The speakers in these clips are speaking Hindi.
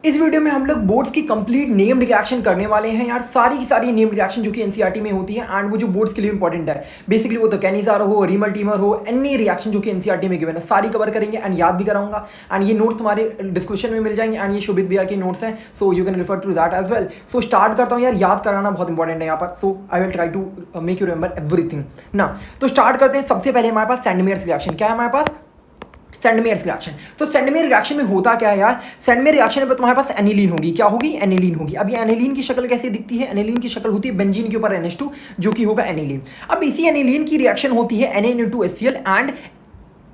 इस वीडियो में हम लोग बोर्ड्स की कंप्लीट नेम्ड रिएक्शन करने वाले हैं यार, सारी की सारी नेम्ड रिएक्शन जो कि एनसीईआरटी में होती है एंड वो जो बोर्ड्स के लिए इंपॉर्टेंट है। बेसिकली वो तो कैनिजार हो, रीमल टीमर हो, एनी रिएक्शन जो कि एनसीईआरटी में गिवन है सारी कवर करेंगे एंड याद भी कराऊंगा। एंड ये नोट्स तुम्हारे डिस्क्रिप्शन में मिल जाएंगे एंड ये शोभित भैया के नोट्स हैं, so you can refer to that as well. So start करता हूँ यार, याद कराना बहुत इंपॉर्टेंट है यहाँ पर, so I will try to make you remember everything ना। तो स्टार्ट करते हैं। सबसे पहले हमारे पास सैंडमेयर्स रिएक्शन। क्या है हमारे पास? सैंडमेयर्स रिएक्शन। तो सैंडमेयर रिएक्शन में होता क्या है यार? सैंडमेयर रिएक्शन में तुम्हारे पास एनिलीन होगी। क्या होगी? एनिलीन होगी। अब ये एनिलीन की शक्ल कैसे दिखती है? एनिलीन की शक्ल होती है बेंजीन के ऊपर NH2 जो कि होगा एनिलीन। अब इसी एनिलीन की रिएक्शन होती है Na(N2HCl एंड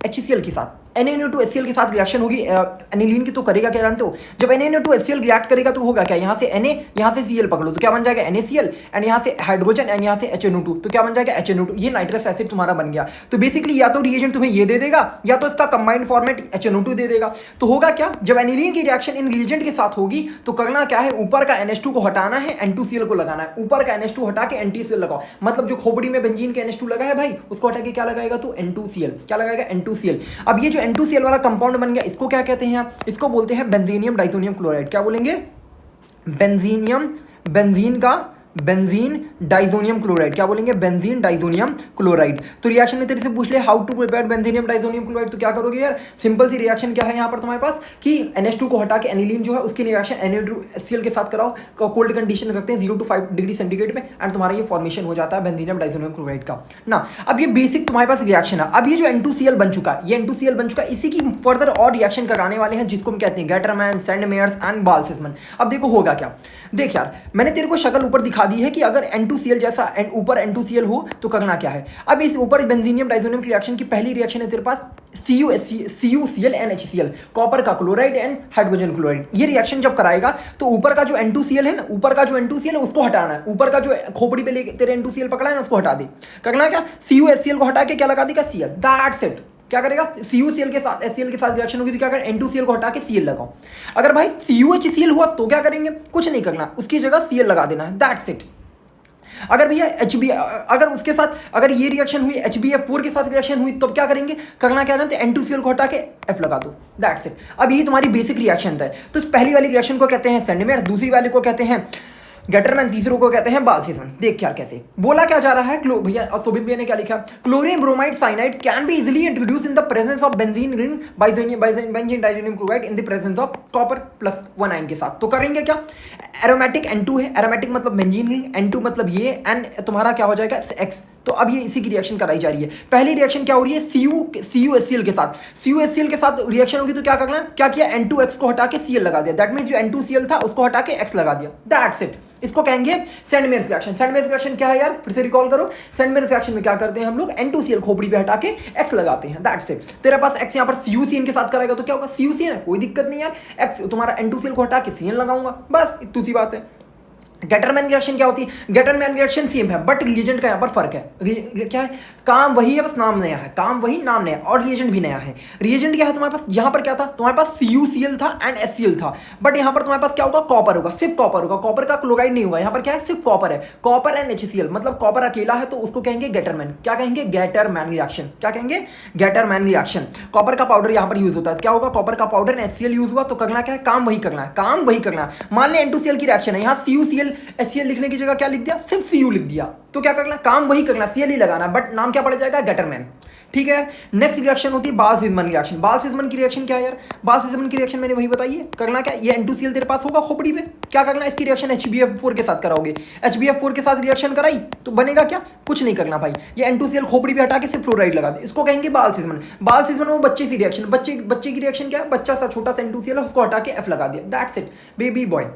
HCl के साथ। Na(N2HCl के साथ रिएक्शन होगी एनिलीन की, तो करेगा क्या जानते हो? जब Na(N2HCl रिएक्ट करेगा तो होगा क्या? यहाँ से Na, यहाँ से Cl पकड़ो तो क्या बन जाएगा? NaCl एंड यहाँ से हाइड्रोजन एंड यहाँ से HNO2 तो क्या बन जाएगा? HNO2। ये नाइट्रस एसिड तुम्हारा बन गया। तो बेसिकली या तो रिएजेंट तुम्हें ये दे देगा या तो इसका कंबाइंड फॉर्मेट HNO2 दे देगा। तो होगा क्या? जब एनिलीन की रिएक्शन इन रिएजेंट के साथ होगी तो करना क्या है? ऊपर का NH2 को हटाना है, N2Cl को लगाना है। ऊपर का NH2 हटा के NTCl लगाओ, मतलब जो खोपड़ी में बेंजीन के NH2 लगा है भाई, उसको हटा के क्या लगाएगा? तो N2Cl। क्या लगाएगा? N2Cl। अब ये जो N2Cl वाला कंपाउंड बन गया, इसको क्या कहते हैं? इसको बोलते हैं बेंजीनियम डाइसोनियम क्लोराइड। क्या बोलेंगे? Benzene diazonium chloride. क्या बोलेंगे? Benzene diazonium chloride. तो रिएक्शन में तेरे से पूछ ले how to prepare benzenium diazonium chloride, तो क्या करोगे यार? सिंपल सी रिएक्शन क्या है यहाँ पर तुम्हारे पास कि NH2 को हटा के एनिलीन जो है उसकी रिएक्शन Na2HCl के साथ कराओ, कोल्ड कंडीशन रखते हैं 0 to 5 डिग्री सेंटीग्रेड में एंड तुम्हारा ये फॉर्मेशन हो जाता है बेंजीनियम डाइसोनियम क्लोराइड का ना। अब ये बेसिक तुम्हारे पास रिएक्शन है। अब ये जो N2Cl बन चुका है, ये N2Cl बन चुका है, इसी की फर्दर और रिएक्शन कराने वाले हैं जिसको हम कहते हैं गेटरमैन, सैंडमेयर्स एंड बाल्सिसमैन। अब देखो होगा क्या, देख यार मैंने तेरे को शक्ल ऊपर दिखा दी है कि अगर N2Cl जैसा ऊपर N2Cl हो तो करना क्या है। अब इस ऊपर बेंजीनियम डाइसोनियम की रिएक्शन की पहली रिएक्शन है तेरे पास CuCl एंड HCl, कॉपर का क्लोराइड एंड हाइड्रोजन क्लोराइड। ये रिएक्शन जब कराएगा तो ऊपर का जो N2Cl है ना, ऊपर का जो N2Cl है उसको हटाना है। ऊपर का जो खोपड़ी पे लेके तेरे N2Cl पकड़ा है ना उसको हटा दे। करना क्या? CuHCl को हटा के क्या लगा देगा? Cl। That's it. क्या करेगा? CuCl के साथ HCl के साथ रिएक्शन होगी तो क्या करें? N2Cl को हटा के Cl लगाओ। अगर भाई CuHCl हुआ तो क्या करेंगे? कुछ नहीं करना, उसकी जगह Cl लगा देना है। That's it. अगर भैया अगर उसके साथ अगर ये रिएक्शन हुई HbF4 के साथ रिएक्शन हुई तो क्या करेंगे? करना क्या जानते? N2Cl को हटा के F लगा दो। That's it. अब ये तुम्हारी बेसिक रिएक्शन था। तो पहली वाली रिएक्शन को कहते हैं सैंडमेयर्स, दूसरी वाले को कहते हैं गेटरमैन, तीसरों को कहते हैं बाल्सिसमैन। देख यार कैसे बोला क्या जा रहा है। भैया शोभित भैया ने क्या लिखा? Chlorine bromide cyanide can be easily introduce in the presence of benzene ring benzene diazonium chloride in the presence of copper plus 1 ion के साथ। तो करेंगे क्या? एरोमेटिक N2 है, एरोमेटिक मतलब बेंजीन रिंग, N2 मतलब ये, एन तुम्हारा क्या हो जाएगा? X। तो अब ये इसी की रिएक्शन कराई जा रही है। पहली रिएक्शन क्या हो रही है? CuHCl के साथ। CuHCl के साथ रिएक्शन होगी तो क्या करना है? क्या किया? N2X को हटा के Cl लगा दिया। दैट मींस जो N2Cl था उसको हटा के X लगा दिया। That's it. इसको कहेंगे सैंडमेयर्स रिएक्शन। सैंडमेयर्स रिएक्शन क्या है यार? फिर से रिकॉल करो। सैंडमेयर्स रिएक्शन में क्या करते हैं हम लोग? N2Cl खोपड़ी पे हटा के X लगाते हैं। That's it. तेरे पास X यहाँ पर CuCN के साथ कराएगा तो क्या होगा? CuCN है, कोई दिक्कत नहीं यार। X तुम्हारा N2Cl को हटा के Cn लगाऊंगा, बस इतनी सी बात है। गेटरमैन रिएक्शन क्या होती है? गेटरमैन रिएक्शन सेम है बट रिएजेंट का यहाँ पर फर्क है। क्या है? काम वही है, बस नाम नया है। काम वही, नाम नया, और रिएजेंट भी नया है। रिएजेंट क्या है तुम्हारे पास? यहाँ पर क्या था तुम्हारे पास? CuCl था एंड HCl था, बट यहाँ पर तुम्हारे पास क्या होगा? कॉपर होगा, सिर्फ कॉपर होगा। कॉपर का क्लोराइड नहीं होगा। यहाँ पर क्या है? सिर्फ कॉपर है। कॉपर एंड HCl मतलब कॉपर अकेला है तो उसको कहेंगे गेटरमैन। क्या कहेंगे? Gattermann reaction. क्या कहेंगे? Gattermann reaction. कॉपर का पाउडर यहाँ पर यूज होता है। क्या होगा? कॉपर का पाउडर एंड HCl यूज हुआ तो करना क्या है? काम वही करना है, काम वही करना है। मान ले N2Cl की रिएक्शन है, यहाँ CuCl HCl लिखने की जगह क्या लिख दिया? सिर्फ Cu लिख दिया। तो क्या करना? काम वही करना, Cl ही लगाना, बट नाम क्या पड़ जाएगा? गेटरमैन। ठीक है। नेक्स्ट रिएक्शन होती है बाल्सिसमैन रिएक्शन। बाल्सिसमैन की रिएक्शन क्या है यार? बाल्सिसमैन की रिएक्शन मैंने वही बताई है। करना क्या? ये N2Cl तेरे पास होगा खोपड़ी पे, क्या करना? इसकी रिएक्शन HbF4 के साथ कराओगे। HbF4 के साथ रिएक्शन कराई तो बनेगा क्या? कुछ नहीं करना भाई, ये N2Cl खोपड़ी पे हटा के सिर्फ फ्लोराइड लगा दे। इसको कहेंगे बाल्सिसमैन। बाल्सिसमैन वो बच्चे सी रिएक्शन, बच्चे की रिएक्शन क्या है? बच्चा सा छोटा सा N2Cl है, उसको हटा के F लगा दिया। That's it, baby boy.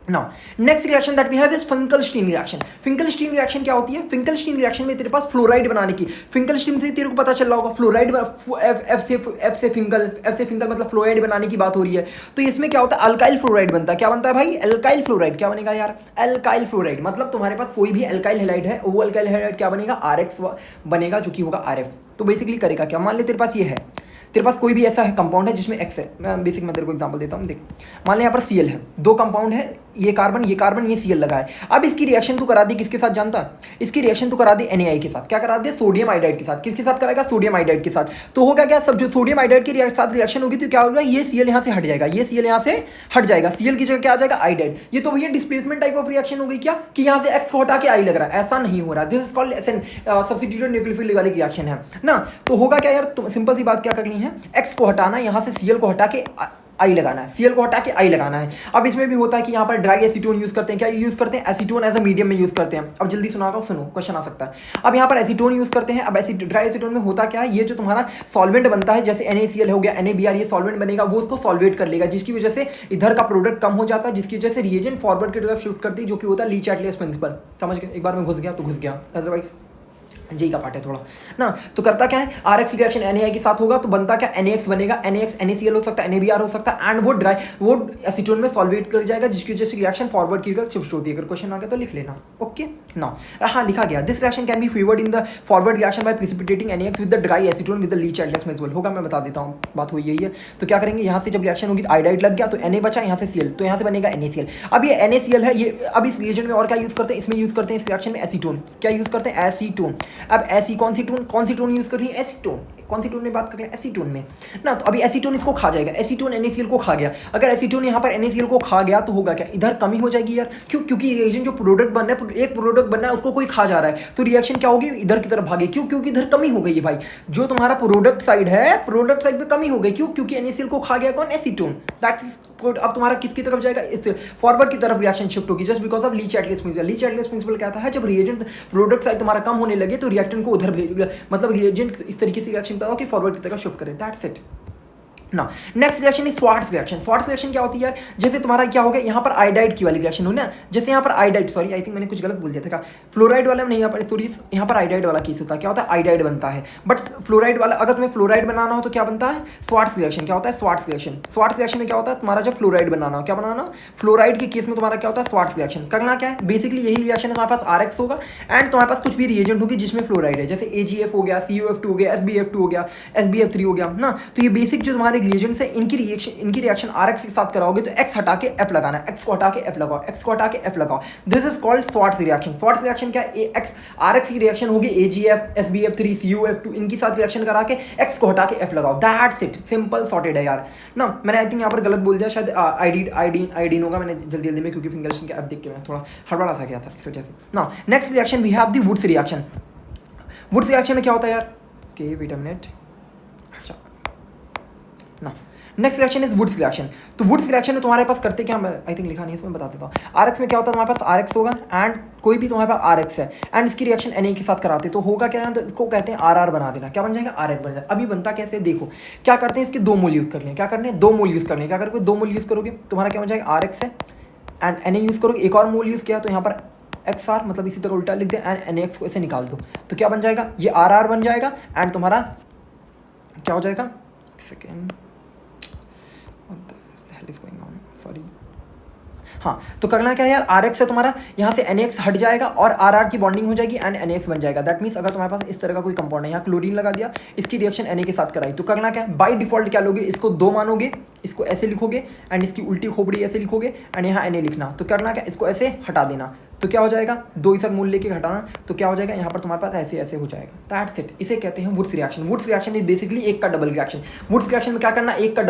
Now, next reaction that we have is Finkelstein reaction. Finkelstein reaction क्या होती है? Finkelstein reaction में तेरे पास फ्लोराइड बनाने की, Finkelstein से तेरे को पता चल रहा होगा फ्लोराइड F से फिंकल मतलब फ्लोराइड बनाने की बात हो रही है। तो इसमें क्या होता है? अल्काइल फ्लोराइड बनता है। क्या बनता है भाई? Alkyl fluoride. क्या बनेगा यार? Alkyl fluoride. मतलब तुम्हारे पास कोई भी अल्काइल हैलाइड है, वो अल्काइल हैलाइड क्या बनेगा? RX बनेगा, जो कि होगा RF। तो बेसिकली करेगा क्या? मान ले तेरे पास ये है तेरे पास कोई भी ऐसा है कंपाउंड है जिसमें एक्स है, मैं बेसिक मैं तेरे को एग्जांपल देता हूँ। देख मान ले यहाँ पर सीएल है, दो कंपाउंड है, ये कार्बन ये सीएल लगा है। अब इसकी रिएक्शन तू करा दी किसके साथ जानता है? इसकी रिएक्शन तू करा दी NaI के साथ। क्या करा दे? सोडियम आयोडाइड के साथ। किसके साथ कराएगा? सोडियम आयोडाइड के साथ। तो होगा क्या, सब जो सोडियम आयोडाइड के साथ रिएक्शन होगी तो क्या होगा, ये सीएल यहाँ से हट जाएगा, ये सीएल यहाँ से हट जाएगा, सीएल की जगह क्या आ जाएगा? आयोडाइड। ये तो भैया डिस्प्लेसमेंट टाइप ऑफ रिएक्शन हो गई क्या, कि यहाँ से एक्स को हटा के आई लग रहा है? ऐसा नहीं हो रहा, this is called substituted nucleophilic वाली रिएक्शन है ना। तो होगा क्या यार, सिंपल सी बात क्या करनी है, एक्स को हटाना, यहाँ से सीएल को हटा के आई लगाना है, सीएल को हटा के आई लगाना है। अब इसमें भी होता है कि यहाँ पर ड्राई एसीटोन यूज करते हैं, क्या यूज करते हैं? एसीटोन एज अ मीडियम में यूज करते हैं। अब जल्दी सुना रहा हूँ, सुनो, क्वेश्चन आ सकता है। अब यहाँ पर एसीटोन यूज करते हैं। अब ड्राई एसीटोन में होता क्या है, ये जो तुम्हारा सॉल्वेंट बनता है, जैसे NaCl हो गया, NaBr, ये सॉल्वेंट बनेगा, वो उसको सॉल्वेट कर लेगा, जिसकी वजह से इधर का प्रोडक्ट कम हो जाता है, जिसकी वजह से रिएजेंट फॉरवर्ड की तरफ शिफ्ट करती है, जो कि होता है ली-चाटलेस प्रिंसिपल। समझ गए? एक बार में घुस गया तो घुस गया, अदरवाइज जी का पार्ट है थोड़ा ना। तो करता क्या है, RX रिएक्शन NaI के साथ होगा तो बनता क्या, NaX बनेगा, NaX NaCl हो सकता है, NaBr हो सकता है, एंड वो एसीटोन में सॉल्वेट कर जाएगा, जिसकी वजह से रिएक्शन फॉरवर्ड की तरफ शिफ्ट होती है। अगर क्वेश्चन आ गया तो लिख लेना, ओके ना। हाँ लिखा गया, this reaction can be favoured in the forward reaction by precipitating NaX with the dry acetone with the Le Chatelier's principle. होगा, मैं बता देता हूँ, बात हुई यही है। तो क्या करेंगे, यहाँ से जब रिएक्शन होगी आयोडाइड लग गया तो Na बचा, यहाँ से Cl, तो यहाँ से बनेगा NaCl। अब ये NaCl है, ये अब इस रिएजेंट में और क्या यूज करते हैं, इसमें यूज करते हैं, इस रिएक्शन में एसीटोन। क्या यूज करते हैं? एसीटोन। अब ऐसी कौन सी टोन यूज कर रही है? एसीटोन। कौन सी टोन में बात कर रहे हैं? एसीटोन में ना। तो अभी एसीटोन इसको खा जाएगा, एसीटोन NaCl को खा गया। अगर एसीटोन यहाँ पर NaCl को खा गया तो होगा क्या, इधर कमी हो जाएगी यार। क्यों? क्योंकि रिएजेंट जो प्रोडक्ट बनना है, एक प्रोडक्ट बनना है, उसको कोई खा जा रहा है, तो रिएक्शन क्या होगी, इधर की तरफ भागे। क्यों? क्योंकि इधर कमी हो गई है भाई, जो तुम्हारा प्रोडक्ट साइड है, प्रोडक्ट साइड पे कमी हो गई। क्यों? क्योंकि NaCl को खा गया कौन? एसीटोन। दैट इज अब तुम्हारा किसकी तरफ जाएगा, इस फॉरवर्ड की तरफ रिएक्शन शिफ्ट होगी, just because of Le Chatelier's principle. Le Chatelier's principle कहता है जब रिएजेंट प्रोडक्ट साइड तुम्हारा कम होने लगे तो रिएक्टेंट को उधर भेजेगा, मतलब रिएजेंट इस तरीके से रिएक्शन करो कि फॉरवर्ड की तरफ शिफ्ट करे। दैट्स इट ना। Next reaction is Swarts reaction. Swarts reaction क्या होती है यार, जैसे तुम्हारा क्या हो गया, यहाँ पर आयोडाइड की वाली रिएक्शन हो ना, जैसे यहाँ पर आयोडाइड, सॉरी आई थिंक मैंने कुछ गलत बोल दिया था, क्या फ्लोराइड वाला में नहीं, यहाँ पर सॉरी, यहाँ पर आयोडाइड वाला केस होता है। क्या होता है? आयोडाइड बनता है, बट फ्लोराइड वाला, अगर तुम्हें फ्लोराइड बनाना हो तो क्या बनता है? Swarts reaction. क्या होता है? Swarts reaction. स्वार्ट्ज रिएक्शन में क्या होता है, तुम्हारा जब फ्लोराइड बनाना हो, क्या बनाना, फ्लोराइड के केस में तुम्हारा क्या होता है? Swarts reaction. करना क्या है, बेसिकली यही रिएक्शन है, तुम्हारे पास RX होगा एंड तुम्हारे पास कुछ भी रिएजेंट होगी जिसमें फ्लोराइड है, जैसे AgF हो गया, CuF2 हो गया, SbF2 हो गया, SbF3 हो गया ना। तो ये बेसिक जो तुम्हारे रिएजेंट्स है, इनकी रिएक्शन RX के साथ कराओगे तो X हटा के F लगाना है, X को हटा के F लगाओ, X को हटा के F लगाओ। This is called Swarts reaction. Swarts reaction क्या है, RX की रिएक्शन होगी AgF, SbF3, CuF2, इनकी साथ रिएक्शन करा के X को हटा के F लगाओ। दैट्स इट, सिंपल सॉर्टेड है यार ना। मैंने आई थिंक यहाँ पर गलत बोल दिया, शायद आइडिन होगा, मैंने जल्दी में, क्योंकि फिंगरेशन के ऐप देख के मैं थोड़ा हड़बड़ा सा गया था इस वजह से ना। Next reaction we have the Wurtz reaction. Wurtz reaction में क्या होता है यार, ओके वेट अ मिनट, अच्छा ना। Next reaction is Wurtz reaction. तो वुड्स रिएक्शन में तुम्हारे पास करते क्या, मैं आई थिंक लिखा नहीं है इसमें, बता देता हूँ। RX में क्या होता है, तुम्हारे पास RX होगा एंड कोई भी तुम्हारे पास RX है एंड इसकी रिएक्शन Na के साथ कराते तो होगा क्या, तो इसको कहते हैं RR बना देना। क्या बन जाएगा? RR बन जाएगा। अभी बनता कैसे, देखो क्या करते हैं, इसके दो मोल यूज कर लें। क्या करने, दो मोल यूज कर लें। क्या करोगे, दो मोल यूज करोगे, तुम्हारा क्या बन जाएगा, RX है एंड Na यूज करोगे, एक और मोल यूज किया तो यहाँ पर XR, मतलब इसी तरह उल्टा लिख दे एंड NaX को ऐसे निकाल दो, तो क्या बन जाएगा, ये RR बन जाएगा एंड तुम्हारा क्या हो जाएगा, सेकेंड, सॉरी, हाँ। तो करना क्या है यार, RX से तुम्हारा यहाँ से NaX हट जाएगा और RR की बॉन्डिंग हो जाएगी एंड NaX बन जाएगा। दैट मीन्स अगर तुम्हारे पास इस तरह का कोई कंपाउंड है, यहाँ क्लोरीन लगा दिया, इसकी रिएक्शन Na के साथ कराई, तो करना क्या है, बाय डिफॉल्ट क्या लोगे, इसको दो मानोगे, इसको ऐसे लिखोगे एंड इसकी उल्टी खोपड़ी ऐसे लिखोगे एंड यहाँ Na लिखना। तो करना क्या, इसको ऐसे हटा देना, तो क्या हो जाएगा, दो इधर मूल लेके हटाना, तो क्या हो जाएगा, यहाँ पर तुम्हारे पास ऐसे ऐसे हो जाएगा। दैट्स इट, इसे कहते हैं woods reaction. Wurtz reaction is basically एक का डबल रिएक्शन। वुड्स रिएक्शन में क्या करना, एक का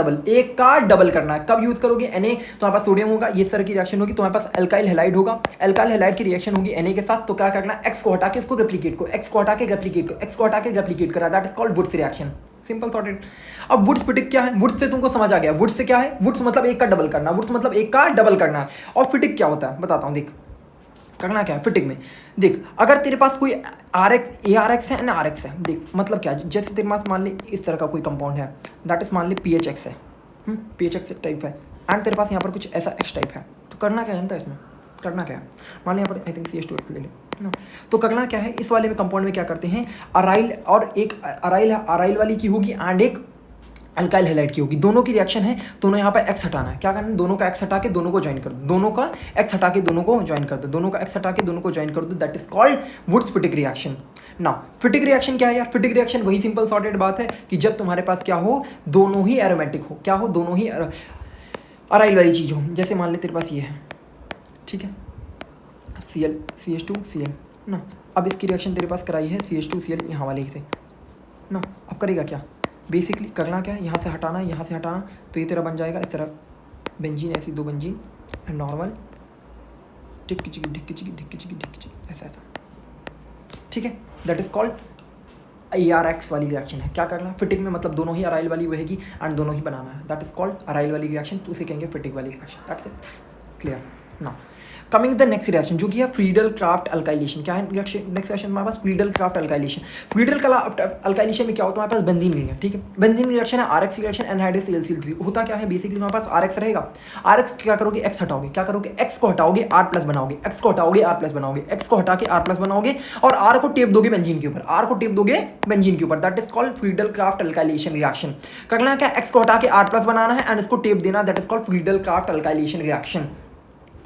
डबल करना है। कब यूज करोगे, Na तुम्हारे पास सोडियम होगा, ये तरह की रिएक्शन होगी, तुम्हारे पास अल्काइल हैलाइड होगा, अल्काइल हैलाइड की रिएक्शन होगी Na के साथ, तो क्या करना, X को हटा के इसको रेप्लिकेट को, X को हटा के रेप्लिकेट को, X को हटा के रेप्लिकेट करा, that is called Wurtz reaction. Simple sorted. अब वुड्स फिटिक क्या है, वुड्स से तुमको समझ आ गया, वुड्स से क्या है, वुड्स मतलब एक का डबल करना, वुड्स मतलब एक का डबल करना है। और फिटिक क्या होता है बताता हूँ, देख करना क्या है फिटिंग में। देख अगर तेरे पास कोई ARX है ना RX है, देख मतलब क्या, जैसे तेरे पास मान ले इस तरह का कोई कंपाउंड है, दैट इज मान ले PHX है, PHX टाइप है एंड तेरे पास यहाँ पर कुछ ऐसा X टाइप है, तो करना क्या जानता है इसमें, करना क्या है, मान ली यहाँ पर आई थिंक CH2X ले ले ना। तो करना क्या है, इस वाले में कंपाउंड में क्या करते हैं, अराइल और एक अराइल वाली की होगी एंड एक अल्काइल हैलाइड की होगी। दोनों की रिएक्शन है, दोनों यहाँ पर एक्स हटाना है। क्या करना है, दोनों का एक्स हटा के दोनों को ज्वाइन कर दो, दोनों का एक्स हटा के दोनों को ज्वाइन कर दो, दोनों का एक्स हटा के दोनों को ज्वाइन कर दो, दैट इज कॉल्ड वुड्स-फिटिक रिएक्शन। ना फिटिक रिएक्शन क्या है यार, फिटिक रिएक्शन वही सिंपल सॉर्टेड बात है कि जब तुम्हारे पास क्या हो, दोनों ही एरोमेटिक हो, क्या हो, दोनों ही अराइल वाली चीज़ हो। जैसे मान ले तेरे पास ये है, ठीक है, Cl CH2Cl ना, अब इसकी रिएक्शन तेरे पास कराई है CH2Cl यहाँ वाले से ना, अब करेगा क्या, बेसिकली करना क्या है, यहाँ से हटाना, यहाँ से हटाना, तो ये तेरा बन जाएगा इस तरह बेंजीन, ऐसी दो बेंजीन एंड नॉर्मल टिक चिकी ढिक चिकी ढिक चिकी ढिक चिकी, ऐसा ऐसा, ठीक है, दैट इज कॉल्ड ARX वाली रिएक्शन है। क्या करना है, फिटिक में मतलब दोनों ही अराइल वाली रहेगी एंड दोनों ही बनाना है, दैट इज कॉल्ड अराइल वाली रिएक्शन, तो उसे कहेंगे फिटिक वाली reaction, that's it, clear. Now coming the next reaction जो कि है फ्रीडल क्राफ्ट अल्काइलेशन। क्या है रिएक्शन, नेक्स्ट रिएक्शन हमारे पास Friedel Crafts alkylation. Friedel alkylation में क्या होता है, हमारे पास बेंजीन रिंग है, ठीक है, बेंजीन रिएक्शन है RX रिएक्शन, एनहाइड्रस ClCl3। होता क्या है, बेसिकली हमारे पास RX रहेगा, RX क्या करोगे, X हटाओगे, क्या करोगे, X को हटाओगे, R+ बनाओगे, X को हटाओगे, R+ बनाओगे, X को हटा के R+ बनाओगे और R को टेप दोगे बेंजीन के ऊपर, R को टेप दोगे बेंजीन के ऊपर, that is called Friedel Crafts alkylation reaction. करना क्या, X को हटा के R+ बनाना है एंड इसको टेप देना, that is called Friedel Crafts alkylation reaction.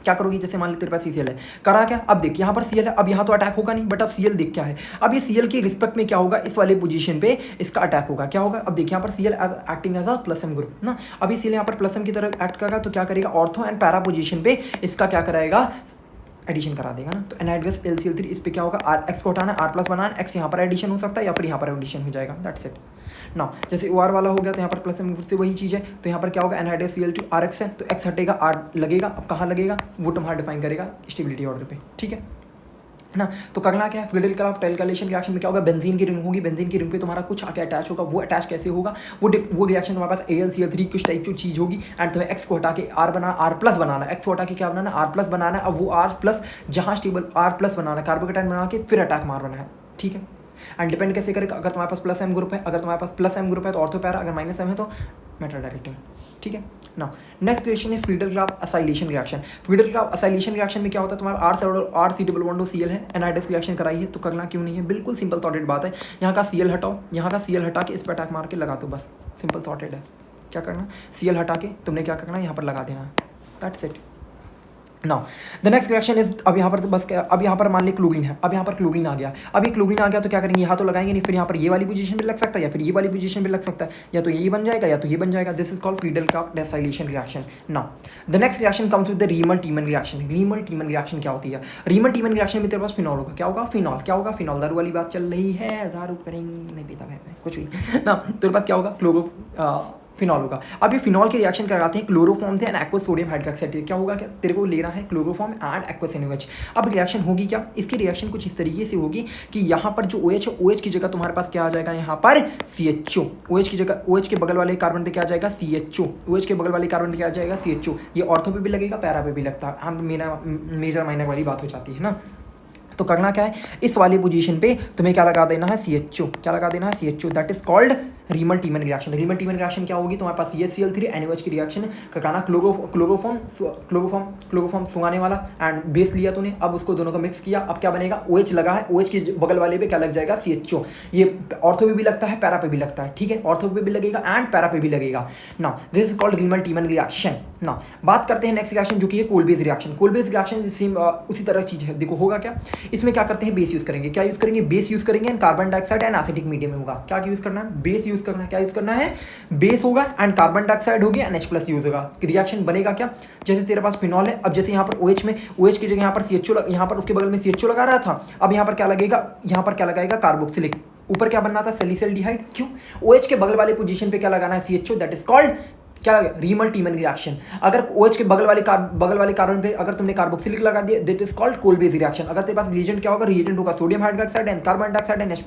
क्या करोगी, जैसे मान ली तेरे पास Cl है, करा क्या, अब देख यहाँ पर Cl है, अब यहाँ तो अटैक होगा नहीं, बट अब Cl देख क्या है, अब ये Cl के रिस्पेक्ट में क्या होगा, इस वाले पोजीशन पे इसका अटैक होगा, क्या होगा, अब देख यहाँ पर Cl acting as a +M group ना, अब ये Cl यहाँ पर +M की तरह एक्ट करेगा, तो क्या करेगा, ऑर्थो एंड पैरा पोजीशन पे इसका क्या कराएगा, एडिशन करा देगा ना, तो एनहाइड्रस LCl3 इस पे क्या होगा, X को हटाना, R+ बनाना, X यहाँ पर एडिशन हो सकता है या फिर यहाँ पर एडिशन हो जाएगा, दैट्स इट। ना जैसे OR वाला हो गया तो यहाँ पर +M से वही चीज़ है, तो यहाँ पर क्या होगा, एनहाइड्रस Cl2 RX है तो X हटेगा, R लगेगा, अब कहाँ लगेगा, वो तुम्हारा डिफाइन करेगा स्टेबिलिटी ऑर्डर पे, ठीक है ना। तो करना क्या है, फ्रीडल क्राफ्ट अल्काइलेशन रिएक्शन में क्या होगा, बेंजीन की रिंग होगी, बेंजीन की रिंग पे तुम्हारा कुछ आके अटैच होगा, वो अटैच कैसे होगा, वो रिएक्शन तुम्हारे पास AlCl3 कुछ टाइप की चीज़ होगी एंड तुम्हें X को हटा के R+ बनाना, X को हटा के क्या बनाना, R+ बनाना है, अब वो R+ जहाँ स्टेबल R+ बनाना, कार्बोकेटाइन बना के फिर अटैक मारना है, ठीक है। एंड डिपेंड कैसे करेगा, अगर तुम्हारे पास +M ग्रुप है, अगर तुम्हारे पास +M ग्रुप है तो ऑर्थो पैरा, अगर -M है तो मेटा डायरेक्टिंग, ठीक है ना। नेक्स्ट रिएक्शन है Friedel Crafts acylation reaction. Friedel Crafts acylation reaction में क्या होता है, तुम्हारा RC+Cl है, एनहाइड्रस रिएक्शन कराई है, तो करना क्यों नहीं है, बिल्कुल सिंपल सॉर्टेड बात है, यहाँ का Cl हटाओ, यहाँ का Cl हटा के इस पर अटैक मार के लगा दो, बस सिंपल सॉर्टेड है। क्या करना, Cl हटा के तुमने क्या करना, यहाँ पर लगा देना, that's it. Now the next reaction is, अब यहाँ पर बस अब यहाँ पर मान ली क्लोरीन है, अब यहाँ पर क्लोरीन आ गया, अब ये क्लोरीन आ गया तो क्या करेंगे, यहाँ तो लगाएंगे नहीं, फिर यहाँ पर ये वाली पोजीशन पे लग सकता है या फिर ये वाली पोजीशन पे लग सकता है, या तो यही बन जाएगा या तो ये बन जाएगा, this is called Friedel Crafts acylation reaction. Now the next reaction comes with the Reimer Tiemann reaction. Reimer Tiemann reaction क्या होती है, रीमल-टीमन रिएक्शन में तेरे पास फिनॉल होगा, क्या होगा, फिनॉल, क्या होगा, फिनॉल, दारू वाली बात चल रही है, दारू करेंगे नहीं पीता मैं कुछ भी ना, तेरे पास क्या होगा, फिनॉल होगा। अब ये फिनॉल के रिएक्शन कराते हैं क्लोरोफॉर्म से एंड एक्वस सोडियम हाइड्रोक्साइड, क्या होगा, क्या तेरे को लेना है क्लोरोफॉर्म एंड एक्वस NaOH। अब रिएक्शन होगी क्या, इसकी रिएक्शन कुछ इस तरीके से होगी कि यहाँ पर जो OH है, OH की जगह तुम्हारे पास क्या आ जाएगा, यहाँ पर CHO, OH की जगह, OH के बगल वाले कार्बन पे क्या आ जाएगा, CHO, OH के बगल वाले कार्बन पे क्या आ जाएगा, CHO। ये ऑर्थो पे भी लगेगा, पैरा पे भी लगता है, हम मेजर माइनर वाली बात हो जाती है ना। तो करना क्या है, इस वाली पोजीशन पे तुम्हें क्या लगा देना है, CHO, क्या लगा देना है, CHO, that is called Reimer Tiemann reaction. Reimer Tiemann reaction क्या होगी, तुम्हारे पास CHCl3 NaOH की रिएक्शन है, कहना क्लोरोफॉर्म सुंघाने वाला एंड बेस लिया तूने, अब उसको दोनों को मिक्स किया, अब क्या बनेगा, OH लगा है, OH के बगल वाले पे क्या लग जाएगा, CHO। ये ऑर्थो पे भी लगता है, पैरा पे भी लगता है, ठीक है, ऑर्थो पे भी लगेगा एंड पैरा पे भी लगेगा। Now this is called Reimer Tiemann reaction. Now बात करते हैं नेक्स्ट रिएक्शन जो कि है Kolbe's reaction. Kolbe's reaction same उसी तरह चीज है, देखो होगा क्या, इसमें क्या करते हैं, बेस यूज करेंगे, क्या यूज करेंगे, बेस यूज करेंगे and carbon dioxide and acidic medium में होगा, क्या यूज करना है, बेस यूज करना है, क्या यूज करना है, बेस होगा एंड कार्बन डाइऑक्साइड होगी एंड H+ यूज होगा। रिएक्शन बनेगा क्या, जैसे तेरे पास फिनॉल है, अब जैसे यहाँ पर OH में, OH की जगह यहाँ पर CHO, यहाँ पर उसके बगल में CHO लगा रहा था, अब यहाँ पर क्या लगेगा, यहाँ पर क्या लगाएगा, कार्बोक्सिलिक, ऊपर क्या बनना था, सैलिसिल्डिहाइड, क्यों, OH के बगल वाले पोजीशन पे क्या लगाना है, CHO, दैट इज कॉल्ड क्या रीमल-टीमन रिएक्शन। अगर OH के बगल वाले कार्बन पे अगर तुमने कार्बोक्सिलिक लगा दिया, दैट इज कॉल्ड कोल-बेस रिएक्शन। अगर तेरे पास रिएजेंट क्या होगा, रिएजेंट होगा sodium hydroxide and carbon dioxide and H+।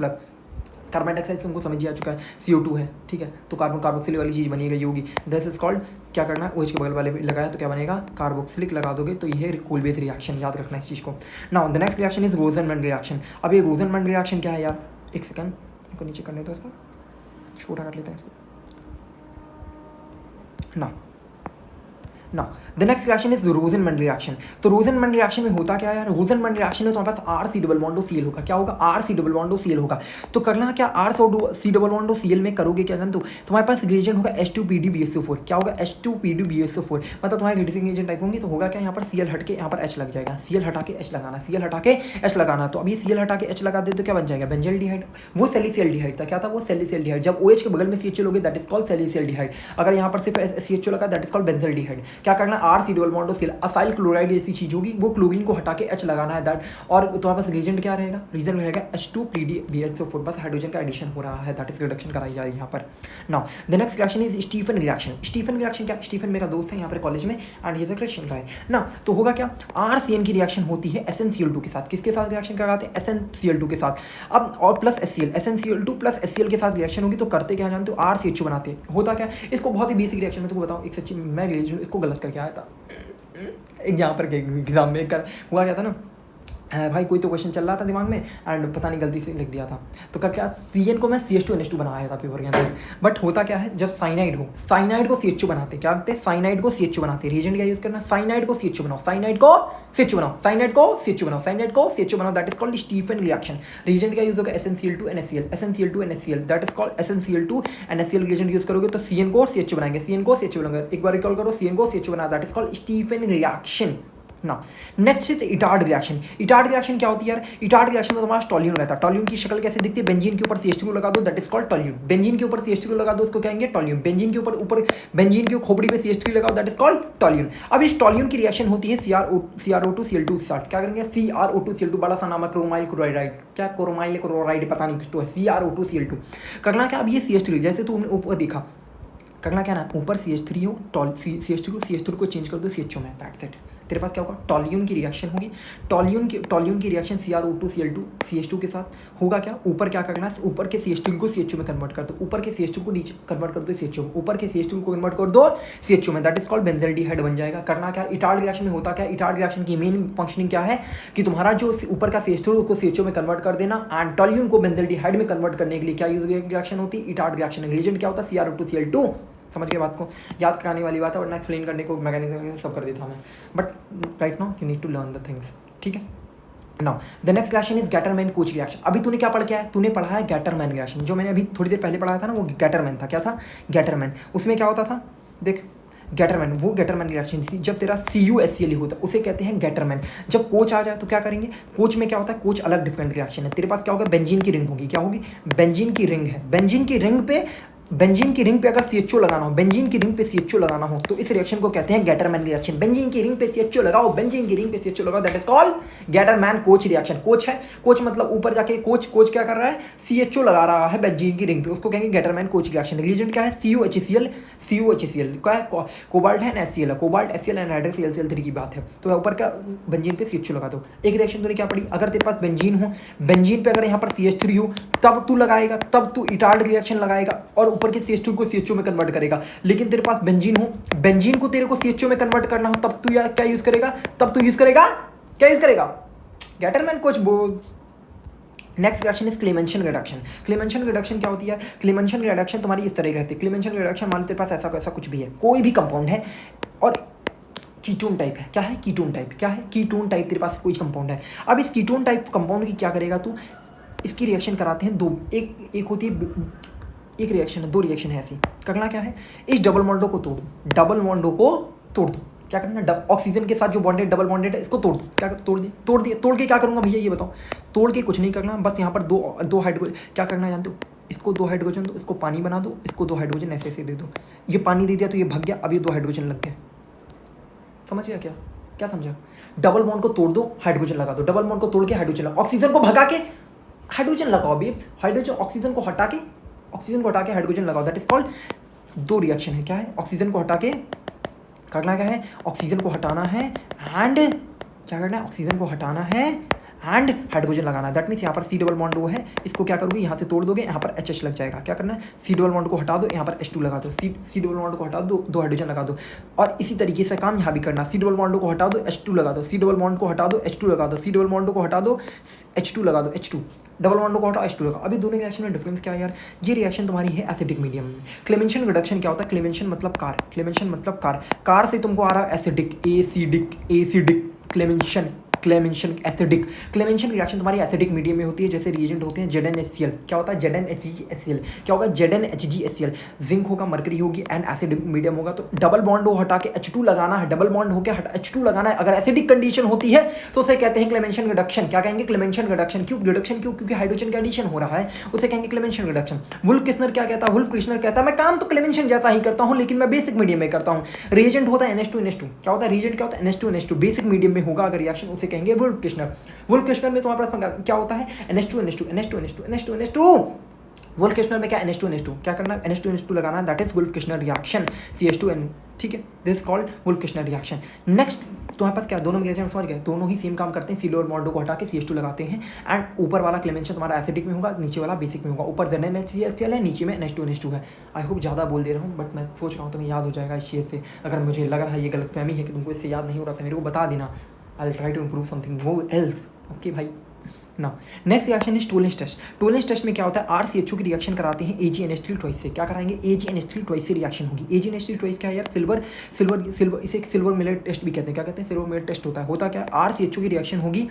Carbon dioxide तुमको समझ आ चुका है, CO2 है, ठीक है, तो कार्बोक्सिलिक वाली चीज़ बनी गई होगी, दिस इज कॉल्ड, क्या करना है, OH के बगल वाले पे लगाया तो क्या बनेगा, कार्बोक्सिलिक लगा दोगे तो ये है कोल-बेस रिएक्शन, याद रखना इस चीज़ को। Now the next reaction is Rosenmund reaction. अब ये रोजनमैन रिएक्शन क्या है यार, एक सेकंड इसको नीचे करने दो, इसको छोटा कर लेते हैं इसको ना। ना the next reaction is Rosenmund reaction. तो रोजनमैन रिएक्शन में होता क्या है यार, रोजनमैन रिएक्शन में तुम्हारे पास R C double bond C L होगा। क्या होगा, R C double bond C L होगा। तो करना क्या, R C double bond C L में करोगे क्या जान, तो तुम्हारे पास रिएजेंट होगा H2PdBSO4। क्या होगा, H2PdBSO4, मतलब तुम्हारे रिड्यूसिंग एजेंट टाइप होंगे। तो होगा क्या, यहाँ पर Cl हट के यहाँ पर H लग जाएगा, Cl हटा के H लगाना, Cl हटा के H लगाना। तो अभी Cl हटा के H लगा दे तो क्या बन जाएगा, बेंजल्डिहाइड। वो सैलिसिल्डिहाइड था, क्या था वो सैलिसिल्डिहाइड। जब OH के बगल में CHO लोगे दैट इज कॉल्ड सैलिसिल्डिहाइड। अगर यहाँ पर सिर्फ CHO लगा दैट इज कॉल्ड बेंजल्डिहाइड। क्या करना, R C double bond CL, acyl chloride ऐसी चीज होगी, वो क्लोरीन को हटा के H लगाना है दैट। और तुम्हारे पास रीजेंट क्या रहेगा, रीजन रहेगा H2PdBSO4, बस हाइड्रोजन का एडिशन हो रहा है, दैट इज रिडक्शन कराई जा रही है यहाँ पर। Now the next reaction is Stephen reaction. Stephen reaction क्या, स्टीफन मेरा दोस्त है यहाँ पर कॉलेज में एंड ये क्वेश्चन का है ना। तो होगा क्या, RCN की रिएक्शन होती है SnCl2 के साथ। किसके साथ रिएक्शन कराते हैं, SnCl2 के साथ। अब और plus HCl, SnCl2 plus HCl के साथ रिएक्शन होगी तो करते क्या जानते हो, RCHO बनाते हैं। होता क्या, इसको बहुत ही बेसिक रिएक्शन में तुमको बताओ, एक सच्ची मैं रिलेशन इसको गलत करके आया था एक यहाँ पर एग्जाम में कर हुआ क्या था ना, भाई कोई तो क्वेश्चन चल रहा था दिमाग में एंड पता नहीं गलती से लिख दिया था। तो क्या CN को मैं CH2NH2 बनाया था पेपर के अंदर। बट होता क्या है, जब साइनाइड हो, साइनाइड को CHO बनाते, क्या करते हैं, साइनाइड को CHO बनाते। रीजेंट क्या यूज करना, साइनाइड को CHO बनाओ, साइनाइड को CHO बनाओ, साइनाइड को CHO बनाओ, साइनाइड को CHO बनाओ, that is called Stephen reaction. Reagent क्या यूज होगा, SnCl2NaCl, SnCl2NaCl, that is called SnCl2NaCl। Reagent use करोगे तो CN को CHO बनाएंगे, CN को CHO बनाएंगे। एक बार रिकॉल करो, CN को CHO बना, that is called Stephen reaction ना। Next is Etard reaction. Etard reaction क्या होती है यार, इटार्ड रिएक्शन में तुम्हारा टॉल्यून रहता है। टॉल्यून की शक्ल कैसे दिखती है, बेंजीन के ऊपर CH2 लगा दो दैट इज कॉल्ड टॉल्यून। बेंजीन के ऊपर CH2 लगा दो उसको कहेंगे टॉल्यून। बेंजीन के ऊपर बेंजीन की खोपड़ी पे CH3 लगाओ दैट इज कॉल्ड टॉल्यून। अब इस टॉल्यून की रिएक्शन होती है CrO2Cl2 के साथ। क्या करेंगे, CrO2Cl2, बड़ा सा नाम है, क्रोमाइल क्लोराइड, क्या क्रोमाइल क्लोराइड पता नहीं कुछ तो है, CrO2Cl2। करना क्या, अब ये CH3 जैसे तुमने ऊपर देखा, करना क्या ना, ऊपर CH3 हो, CH3 को चेंज कर दो CHO में, दैट्स इट। तेरे पास क्या होगा, टॉल्यून की रिएक्शन होगी। टॉल्यून की रिएक्शन CrO2Cl2 CH2 के साथ होगा क्या, ऊपर क्या करना है, ऊपर के CH2 को CHO में कन्वर्ट कर दो, ऊपर के CH2 को नीचे कन्वर्ट कर दो CHO में, ऊपर के CH2 को कन्वर्ट कर दो CHO में, दैट इज कॉल्ड बेंजल्डिहाइड बन जाएगा। करना क्या, इटार्ड रिएक्शन में होता क्या, इटार्ड रिएक्शन की मेन फंक्शनिंग क्या है कि तुम्हारा जो ऊपर का CH2 को CHO में कन्वर्ट कर देना एंड टॉल्यून को बेंजल्डिहाइड में कन्वर्ट करने के लिए क्या यूज रिएक्शन होती है, इटार्ड रिएक्शन। रिएजेंट क्या होता है, CrO2Cl2। समझ गए बात को, याद कराने वाली बात है, वरना एक्सप्लेन करने को मैकेनिज्म सब कर देता मैं, but right now you need to learn the things, ठीक है। Now the next reaction is Gattermann Koch reaction. अभी तूने क्या पढ़ के आया, तूने पढ़ा है गैटरमैन रिएक्शन। जो मैंने अभी थोड़ी देर पहले पढ़ाया था ना वो गैटरमैन था। क्या था, गैटरमैन। उसमें क्या होता था, देख गैटरमैन, वो गैटरमैन रिएक्शन थी जब तेरा CuHCl होता है, उसे कहते हैं गैटरमैन। जब कोच आ जाए तो क्या करेंगे, कोच में क्या होता है, कोच अलग डिफरेंट रिएक्शन है। तेरे पास क्या होगा, बेंजीन की रिंग होगी। क्या होगी, बेंजीन की रिंग है। बेंजीन की रिंग पे अगर CHO लगाना हो, बेंजीन की रिंग पे CHO लगाना हो तो इस रिएक्शन को कहते हैं गैटरमैन रिएक्शन। बेंजीन की रिंग पे CHO लगाओ, बेंजीन की रिंग पे CHO लगाओ, that is called Gattermann Koch reaction. Coach है, कोच मतलब ऊपर जाके कोच क्या कर रहा है, CHO लगा रहा है बेंजीन की रिंग पे, उसको कहेंगे गैटरमैन कोच रिएक्शन। रिएजेंट क्या है, CuHCl क्या है, कोबाल्ट है, NaCl है, कोबाल्ट HCl एनाहाइड्रस ClCl3 की बात है। तो ऊपर का बेंजीन पे CHO लगा दो। एक रिएक्शन तूने क्या पढ़ी, अगर तेरे पास बेंजीन हो, बेंजीन पे अगर यहाँ पर CH3 हो तब तू लगाएगा, तब तू इटार्ड रिएक्शन लगाएगा और ऊपर के CH2 को CHO में कन्वर्ट करेगा। लेकिन तेरे पास बेंजीन हो, बेंजीन को तेरे को CHO में कन्वर्ट करना हो तब तू क्या यूज करेगा, क्या यूज करेगा, गैटरमैन कोच बोल। Next reaction is Clemmensen reduction. Clemmensen reduction क्या होती है, क्लेमेंशन रिडक्शन तुम्हारी इस तरह की रहती है। क्लेमेंशन रिडक्शन मान लो तेरे पास ऐसा कुछ भी है, कोई भी कंपाउंड है और कीटोन टाइप है। क्या है, कीटोन टाइप। क्या है, कीटोन टाइप तेरे पास कोई कंपाउंड है। अब इस कीटोन टाइप कंपाउंड की क्या करेगा तू, इसकी रिएक्शन कराते हैं दो, एक होती है, एक रिएक्शन है, दो रिएक्शन है ऐसी। करना क्या है, इस डबल बॉन्डों को तोड़ दो, डबल बॉन्डों को तोड़ दो। क्या करना, ऑक्सीजन के साथ जो बॉन्डेड डबल बॉन्डेड है इसको तोड़ दो। क्या तोड़ दिए, तोड़ के क्या करूँगा भैया ये बताओ। तोड़ के कुछ नहीं करना, बस यहाँ पर दो हाइड्रोजन, क्या करना जानते हो, इसको 2 हाइड्रोजन दो, इसको पानी बना दो, इसको 2 हाइड्रोजन ऐसे दे दो। ये पानी दे दिया तो ये भग गया, अब ये 2 हाइड्रोजन लग गए। समझ गया क्या समझा, डबल बॉन्ड को तोड़ दो, हाइड्रोजन लगा दो, डबल बॉन्ड को तोड़ के हाइड्रोजन लगाओ, ऑक्सीजन को भगा के हाइड्रोजन लगाओ। बेब्स हाइड्रोजन, ऑक्सीजन को हटा के हाइड्रोजन लगाओ, दैट इज कॉल्ड, दो रिएक्शन है। क्या है, ऑक्सीजन को हटा के करना क्या है, ऑक्सीजन को हटाना है एंड क्या करना है, ऑक्सीजन को हटाना है एंड हाइड्रोजन लगाना है। दैट मीन्स यहाँ पर सी डबल बॉन्ड वो है, इसको क्या करोगे यहाँ से तोड़ दोगे, यहाँ पर एच लग जाएगा। क्या करना है, सी डबल बॉन्ड को हटा दो, यहाँ पर H2 लगा दो, सी डबल बॉन्ड को हटा दो, 2 हाइड्रोजन लगा दो। और इसी तरीके से काम यहाँ भी करना, सी डबल बॉन्ड को हटा दो, H2 लगा दो, सी डबल बॉन्ड को हटा दो, H2 लगा दो, सी डबल बॉन्ड को हटा दो, H2 लगा दो, H2 डबल बॉन्ड को हटाओ, H2 लगा। अभी दोनों रिएक्शन में डिफरेंस क्या है यार, ये रिएक्शन तुम्हारी है एसिडिक मीडियम में। क्लेमेंशन रिडक्शन क्या होता है, क्लेमेंशन मतलब कार, क्लेमेंशन मतलब कार से तुमको आ रहा है acidic, acidic Clemmensen acidic. Clemmensen reaction तुम्हारी एसिडिक मीडियम में होती है, जैसे रिएजेंट होते हैं ZnHCl। क्या होता है ZnHgHCl, क्या होगा ZnHgHCl। जिंक होगा, मरकरी होगी एंड एसिडिक मीडियम होगा। तो डबल बॉन्ड हो हटा के H2 लगाना है, डबल बॉन्ड होकर H2 लगाना है। अगर एसिडिक कंडीशन होती है तो उसे कहते हैं क्लेमेंशन रिडक्शन। क्या कहेंगे, क्लेमेंशन रिडक्शन। क्यों रिडक्शन, क्यों, क्योंकि हाइड्रोजन का एडिशन हो रहा है, उसे कहेंगे क्लेमेंशन रिडक्शन। वुल्फ किस्नर क्या कहता है, वुल्फ किस्नर कहता है मैं काम तो क्लेमेंशन जैसा ही करता हूँ लेकिन मैं बेसिक मीडियम में करता हूँ। रिएजेंट होता है NH2NH2। क्या होता है रिएजेंट, क्या होता है NH2NH2, बेसिक मीडियम में होगा अगर रिएक्शन, उसे कहेंगे वुल्फ किस्नर। वुल्फ किस्नर में तुम्हारे पास क्या होता है NH2NH2 वुल्फ किस्नर में क्या NH2NH2, क्या करना है NH2NH2 लगाना है, that is Wolff Kishner reaction CH2N। ठीक है, this is called Wolff Kishner reaction. Next तुम्हारे पास क्या, दोनों रिएक्शन समझ गए, दोनों ही सेम काम करते हैं। सी डबल बॉन्ड को हटा के CH2 लगाते हैं एंड ऊपर वाला क्लेमेंशन तुम्हारा एसिडिक में होगा, नीचे वाला बेसिक में होगा। ऊपर ZnHCl है, नीचे में NH2NH2 है। आई होप ज़्यादा बोल दे रहा हूँ बट मैं सोच रहा हूँ तुम्हें याद हो जाएगा इस चीज़ से। अगर मुझे लग रहा है ये गलतफहमी है कि तुमको इससे याद नहीं हो रहा था, मेरे को बता देना, I try to improve something more else. Okay भाई, ना next reaction is Tollens test. Tollens test में क्या होता है, RCHO की रिएक्शन कराते हैं AgNH3 ट्वाइस से। क्या कराएंगे, AgNH3 ट्वाइस से रिएक्शन होगी। AgNH3 ट्वाइस क्या है यार, सिल्वर, इसे एक सिल्वर मिलेट टेस्ट भी कहते हैं। क्या कहते हैं, सिल्वर मिलेट टेस्ट होता क्या है, RCHO की रिएक्शन होगी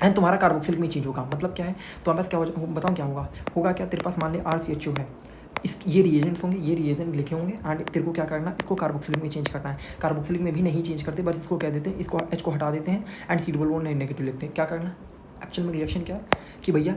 एंड तुम्हारा कार्बोक्सिलिक में चेंज होगा। मतलब क्या है, तो हमारे पास क्या हो, बताओ क्या होगा क्या, तेरे पास मान ले RCHO है, ये रिएजेंट्स होंगे, ये रिएजेंट लिखे होंगे एंड तेरे को क्या करना है, इसको कार्बोक्सिलिक में चेंज करना है। कार्बोक्सिलिक में भी नहीं चेंज करते, बस इसको क्या देते हैं, इसको H को हटा देते हैं and C double bond negative लिखते हैं। क्या करना है एक्चुअल में रिएक्शन क्या है कि भैया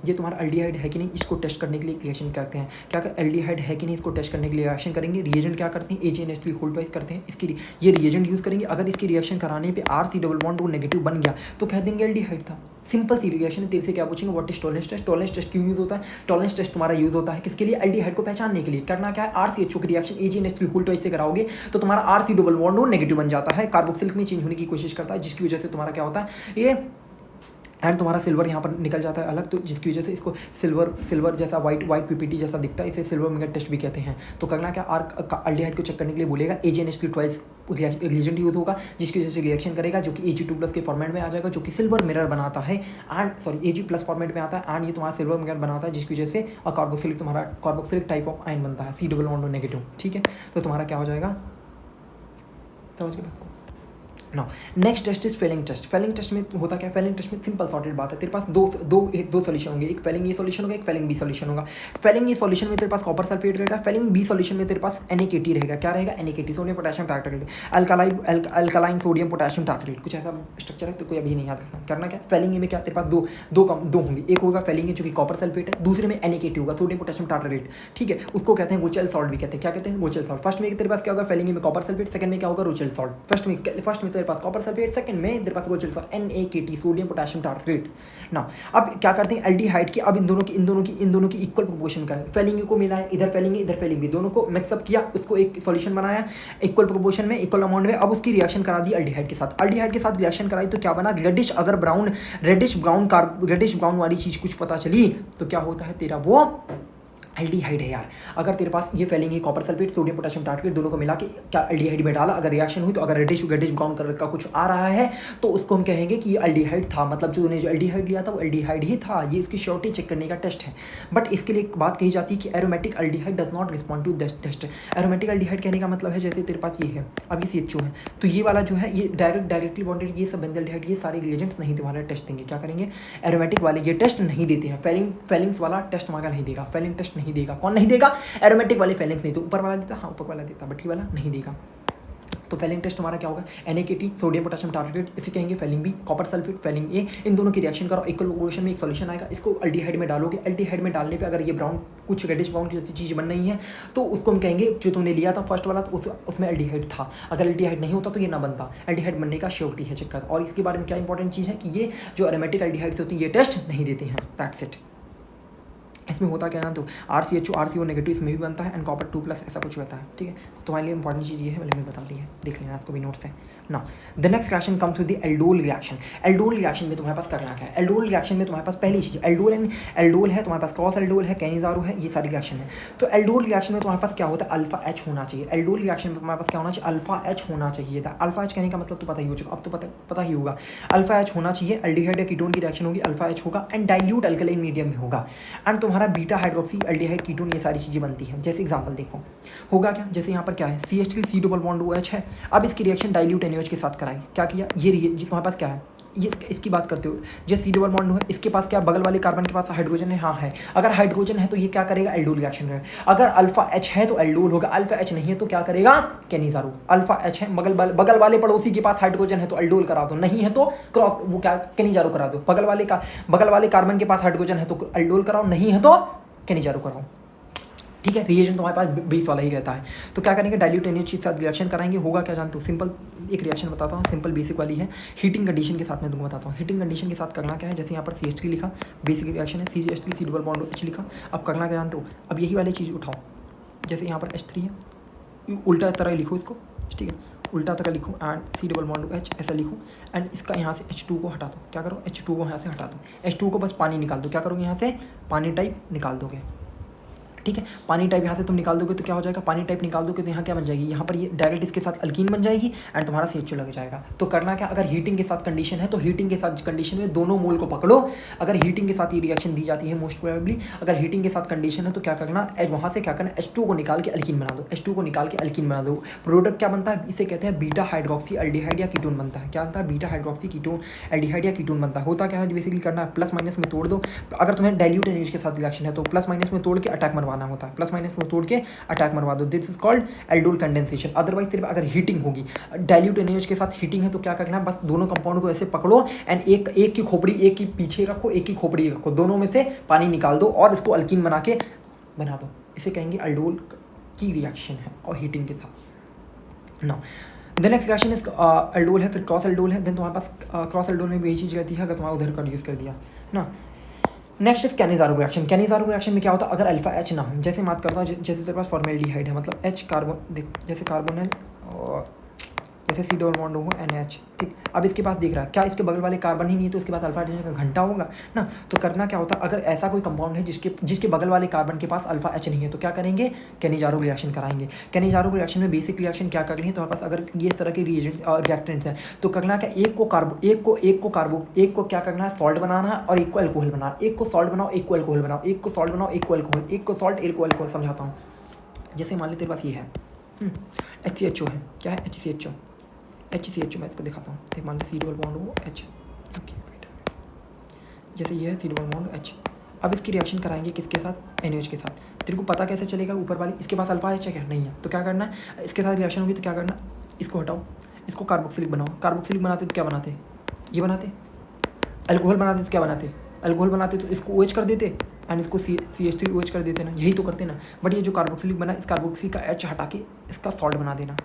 ये तुम्हारा एल्डिहाइड है कि नहीं, इसको टेस्ट करने के लिए रिएक्शन करते हैं। क्या कर एल्डिहाइड है कि नहीं, इसको टेस्ट करने के लिए रिएक्शन करेंगे। रिएजेंट क्या करते हैं, AgNH3 होल ट्वाइस करते हैं, इसकी ये रिएजेंट यूज़ करेंगे। अगर इसकी रिएक्शन कराने पे RC डबल बॉन्ड वो नेगेटिव बन गया तो कह देंगे एल्डिहाइड था। सिंपल सी रिएक्शन है। तेरे से क्या पूछेंगे, what is Tollens test. Tollens test क्यों यूज़ होता है, टॉलेंस टेस्ट तुम्हारा यूज़ होता है किसके लिए, एल्डिहाइड को पहचानने के लिए। करना क्या है, RCHO की रिएक्शन AgNH3 होल ट्वाइस से कराओगे तो तुम्हारा RC डबल बॉन्ड वो नेगेटिव बन जाता है, कार्बोक्सिलिक में चेंज होने की कोशिश करता है, जिसकी वजह से तुम्हारा क्या होता है ये एंड तुम्हारा सिल्वर यहाँ पर निकल जाता है अलग, तो जिसकी वजह से इसको सिल्वर जैसा वाइट PPT जैसा दिखता है, इसे सिल्वर मिंगल टेस्ट भी कहते हैं। तो करना क्या, एल्डिहाइड को चेक करने के लिए बोलेगा AgNH3 ट्वाइस रिएजेंट यूज होगा, जिसकी वजह से रिएक्शन करेगा जो कि Ag2+ के फॉर्मेट में आ जाएगा, जो कि सिल्वर मिरर बनाता है एंड Ag+ फॉर्मेट में आता है एंड ये तुम्हारा सिल्वर मिरर बनाता है, जिसकी वजह से और कार्बोक्सिलिक टाइप ऑफ आयन बनता है, C डबल बॉन्ड नेगेटिव। ठीक है, तो तुम्हारा क्या हो जाएगा, समझ के बात को ना। Next test is Fehling test. Fehling test में होता क्या है, फेलिंग टेस्ट में सिंपल सॉर्टेड बात है, तेरे पास दो सोल्यूशन होंगे, एक फेलिंग ए सोल्यूशन होगा, एक फेलिंग बी सोल्यूशन होगा। फेलिंग ए सोल्यूशन में तेरे पास कॉपर सल्फेट रहेगा, फेलिंग बी सोल्यूशन में तेरे पास NaKT रहेगा। क्या रहेगा, NaKT sodium potassium tartrate, alkaline sodium potassium tartrate, कुछ ऐसा स्ट्रक्चर है, तो कोई अभी नहीं याद रखना। करना क्या, फेलिंग ए में क्या तेरे पास दो होंगे, एक होगा फेलिंग ए जो कि कॉपर सल्फेट है, दूसरे में NaKT होगा, सोडियम पोटेशियम टार्ट्रेट। ठीक है, उसको कहते हैं गोचेल सॉल्ट भी कहते हैं। क्या कहते हैं, गोचेल सॉल्ट। फर्स्ट में तेरे पास क्या होगा, फेलिंग ए में कॉपर सल्फेट, सेकंड में क्या होगा, रोचेल सॉल्ट। फर्स्ट में तेरे पास कॉपर सल्फेट, सेकंड में तेरे पास Rochelle salt NaKT sodium potassium tartrate ना। अब क्या करते हैं, एल्डिहाइड की अब इन दोनों की इक्वल प्रोपोर्शन का, फेलिंग को मिला है, इधर फेलिंग इधर फेलिंग भी, दोनों को मिक्सअप किया, उसको एक सॉल्यूशन बनाया इक्वल प्रोपोर्शन में, इक्वल अमाउंट में। अब उसकी रिएक्शन करा दी एल्डिहाइड के साथ रिएक्शन कराई तो क्या बना, रेडिश ब्राउन वाली चीज कुछ पता चली तो क्या होता है, तेरा वो एल्डिहाइड है यार। अगर तेरे पास ये फेलिंग है, copper sulphate sodium potassium tartrate दोनों को मिला के क्या एल्डिहाइड में डाला, अगर रिएक्शन हुई तो अगर रेडिश ब्राउन कलर का कुछ आ रहा है तो उसको हम कहेंगे कि ये एल्डिहाइड था, मतलब जो एल्डिहाइड लिया था वो एल्डिहाइड ही था। ये इसकी श्योरिटी चेक करने का टेस्ट है। बट इसके लिए एक बात कही जाती है कि aromatic aldehyde does not respond to this test. Aromatic aldehyde कहने का मतलब है जैसे तेरे पास ये है, अब ये CHO है, तो ये वाला जो है ये डायरेक्टली बॉन्डेड, ये सब बेंजल्डिहाइड, ये सारे रिएजेंट्स नहीं तुम्हारा टेस्ट देंगे। क्या करेंगे, एरोमेटिक वाले ये टेस्ट नहीं देते हैं, फेलिंग्स वाला टेस्ट हमारा नहीं देगा, फेलिंग टेस्ट नहीं देगा। कौन नहीं देगा, एरोमेटिक वाले फेलिंग्स नहीं, तो ऊपर वाला देता, हाँ ऊपर वाला देता, बट ये वाला नहीं देगा। तो फेलिंग टेस्ट हमारा क्या होगा, NaKT सोडियम पोटेशियम टार्ट्रेट, इसे कहेंगे Fehling B, copper sulphate Fehling A, इन दोनों की रिएक्शन करो, इक्वल प्रोपोर्शन में एक सॉल्यूशन आएगा, इसको एल्डिहाइड में डालोगे। एल्डिहाइड में डालने पे अगर ये कुछ रेडिश ब्राउन जैसी चीज़ बन रही है तो उसको हम कहेंगे जो तुमने लिया था फर्स्ट वाला तो उसमें एल्डिहाइड था। अगर एल्डिहाइड नहीं होता तो ये ना बनता, एल्डिहाइड बनने का श्योरिटी है चेक करता। और इसके बारे में क्या इंपॉर्टेंट चीज़ है कि ये जो एरोमेटिक एल्डिहाइड्स होती है ये टेस्ट नहीं देते हैं, दैट्स इट। इसमें होता क्या है ना, तो RCHO नेगेटिव इसमें भी बनता है एंड कॉपर 2+ ऐसा कुछ होता है, ठीक है। तुम्हारे लिए इंपॉर्टेंट चीज़ ये है, मैंने बता दी है, देख लेना इसको भी नोट से ना। The next reaction comes with the aldol reaction. Aldol reaction में तुम्हारे पास करना क्या है, एल्डोल रिएक्शन में तुम्हारे पास पहली चीज़ एल्डोल है, तुम्हारे पास क्रॉस एल्डोल है, कैनिज़ारो है, ये सारी रिएक्शन है। तो एल्डोल रिएक्शन में तुम्हारे पास क्या होता है, अल्फा H होना चाहिए। एल्डोल रिएक्शन में तुम्हारे पास क्या होना चाहिए, अल्फा H होना चाहिए था। अल्फा H कहने का मतलब तो पता ही हो चुका, अब तो पता ही होगा। अल्फा H होना चाहिए, एल्डिहाइड या कीटोन की रिएक्शन होगी, अल्फा H होगा एंड डाइल्यूट अल्कलाइन मीडियम में होगा एंड तुम्हारा बीटा हाइड्रोक्सी एल्डिहाइड कीटोन ये सारी चीज़ें बनती हैं। जैसे एग्जांपल देखो होगा क्या, जैसे यहाँ पर क्या है CH3 C double bond OH है, अब इसकी रिएक्शन डाइल्यूट NaOH के साथ कराई, क्या किया ये तुम्हारे पास क्या है, ये इसकी बात करते हो, जैसे C डबल बॉन्ड है, इसके पास क्या बगल वाले कार्बन के पास हाइड्रोजन है, हाँ है। अगर हाइड्रोजन है तो ये क्या करेगा, एल्डोल रिएक्शन करेगा। अगर अल्फा H है तो एल्डोल होगा, अल्फा H नहीं है तो क्या करेगा, कैनिज़ारो। अल्फा H है, बगल वाले पड़ोसी के पास हाइड्रोजन है तो एल्डोल करा दो, नहीं है तो क्रॉस वो क्या कैनिज़ारो करा दो। बगल वाले कार्बन के पास हाइड्रोजन है तो एल्डोल कराओ, नहीं है तो कैनिज़ारो कराओ, ठीक है। रिएजेंट तुम्हारे पास बेस वाला ही रहता है। तो क्या करेंगे, डाइल्यूट NaOH के साथ रिएक्शन कराएंगे, होगा क्या जानते हो, सिंपल एक रिएक्शन बताता हूँ, सिंपल बेसिक वाली है, हीटिंग कंडीशन के साथ मैं तुमको बताता हूँ। हीटिंग कंडीशन के साथ करना क्या है, जैसे यहाँ पर CH3 लिखा, बेसिक रिएक्शन है, CH3 C double bond OH लिखा। अब करना क्या जानते हो, अब यही वाली चीज़ उठाओ, जैसे यहाँ पर H3 है, उल्टा तरह लिखो इसको, ठीक है, उल्टा तरह लिखो and C double bond OH ऐसा लिखो एंड इसका यहाँ से H2 को हटा दो, क्या करो H2 को यहाँ से हटा दो, H2 को बस पानी निकाल दो, क्या करोगे यहाँ से पानी टाइप निकाल दोगे, ठीक है। पानी टाइप यहाँ से तुम निकाल दोगे तो क्या हो जाएगा, पानी टाइप निकाल दोगे तो यहाँ क्या बन जाएगी, यहाँ पर ये डायरेक्ट इसके साथ अल्कीन बन जाएगी एंड तुम्हारा CHO लग जाएगा। तो करना क्या, अगर हीटिंग के साथ कंडीशन है तो हीटिंग के साथ कंडीशन में दोनों मोल को पकड़ो। अगर हीटिंग के साथ ये रिएक्शन दी जाती है मोस्ट प्रोबेबली, अगर हीटिंग के साथ कंडीशन है तो क्या करना, वहाँ से क्या करना, H2 को निकाल के अल्कीन बना दो, H2 को निकाल के अल्कीन बना दो। प्रोडक्ट क्या बनता है, इसे कहते हैं बीटा हाइड्रोक्सी एल्डिहाइड या कीटोन बनता है। क्या बनता है, बीटा हाइड्रोक्सी कीटोन एल्डिहाइड या कीटोन बनता है। होता क्या है, बेसिकली करना है प्लस माइनस में तोड़ दो। अगर तुम्हें डाइल्यूट NaOH के साथ रिएक्शन है तो प्लस माइनस में तोड़ के अटैक मरवाना होता है, प्लस माइनस में तोड़ के अटैक मरवा दो, this is called aldol condensation. Otherwise सिर्फ अगर हीटिंग होगी, डाइल्यूट NaOH के साथ हीटिंग है तो क्या करना है, बस दोनों कंपाउंड को ऐसे पकड़ो एंड एक की खोपड़ी एक की पीछे रखो, एक की खोपड़ी रखो, दोनों में से पानी निकाल दो और इसको अल्कीन बना के बना दो। इसे कहेंगे एल्डोल की रिएक्शन है और हीटिंग के साथ ना। The next reaction is aldol है, फिर क्रॉस एल्डोल है। देन तुम्हारे पास क्रॉस एल्डोल में भी यही चीज़ रहती है, अगर तुम्हारा उधर का यूज़ कर दिया ना। Next is Cannizzaro reaction. Cannizzaro reaction में क्या होता है, अगर अल्फा H ना हो, जैसे बात करता हूँ, जैसे तेरे पास फॉर्मेल्डिहाइड है, मतलब H कार्बन देख, जैसे कार्बोनिल और जैसे C डबल बॉन्ड हो NaH, ठीक। अब इसके पास दिख रहा है क्या, इसके बगल वाले कार्बन ही नहीं है तो इसके पास अल्फा हाइड्रोजन का घंटा होगा ना। तो करना क्या होता है, अगर ऐसा कोई कंपाउंड है जिसके बगल वाले कार्बन के पास अल्फा H नहीं है तो क्या करेंगे, कैनिज़ारो रिएक्शन कराएंगे। कैनिज़ारो रिएक्शन में बेसिक रिएक्शन क्या करनी है, तो हमारे पास अगर ये इस तरह के रिएक्टेंट्स हैं तो करना क्या, एक को क्या करना है, सॉल्ट बनाना है और एक को अल्कोहल बनाना, एक को सॉल्ट बनाओ एक को अल्कोहल बनाओ, एक को सॉल्ट बनाओ एक को अल्कोहल, एक को सॉल्ट एक को अल्कोहल। समझाता हूँ, जैसे मान ली तेरे पास ये है HCHO है, क्या है HCHO मैं इसको दिखाता हूँ, मान लो C डबल बॉन्ड हो H, ओके, जैसे ये है C डबल बॉन्ड H। अब इसकी रिएक्शन कराएंगे किसके साथ, NaOH के साथ। तेरे को पता कैसे चलेगा, ऊपर वाली इसके पास अल्फा H है क्या, नहीं है, तो क्या करना है, इसके साथ रिएक्शन होगी तो क्या करना, इसको हटाओ, इसको कार्बोक्सिलिक बनाओ। कार्बोक्सिलिक बनाते तो क्या बनाते, ये बनाते, अल्कोहल बनाते तो क्या बनाते, अल्कोहल बनाते तो इसको OH कर देते एंड इसको CH3OH कर देते ना, यही तो करते ना। बट ये जो कार्बोक्सिलिक बना, इस कार्बोक्सी का H हटा के इसका सॉल्ट बना देना,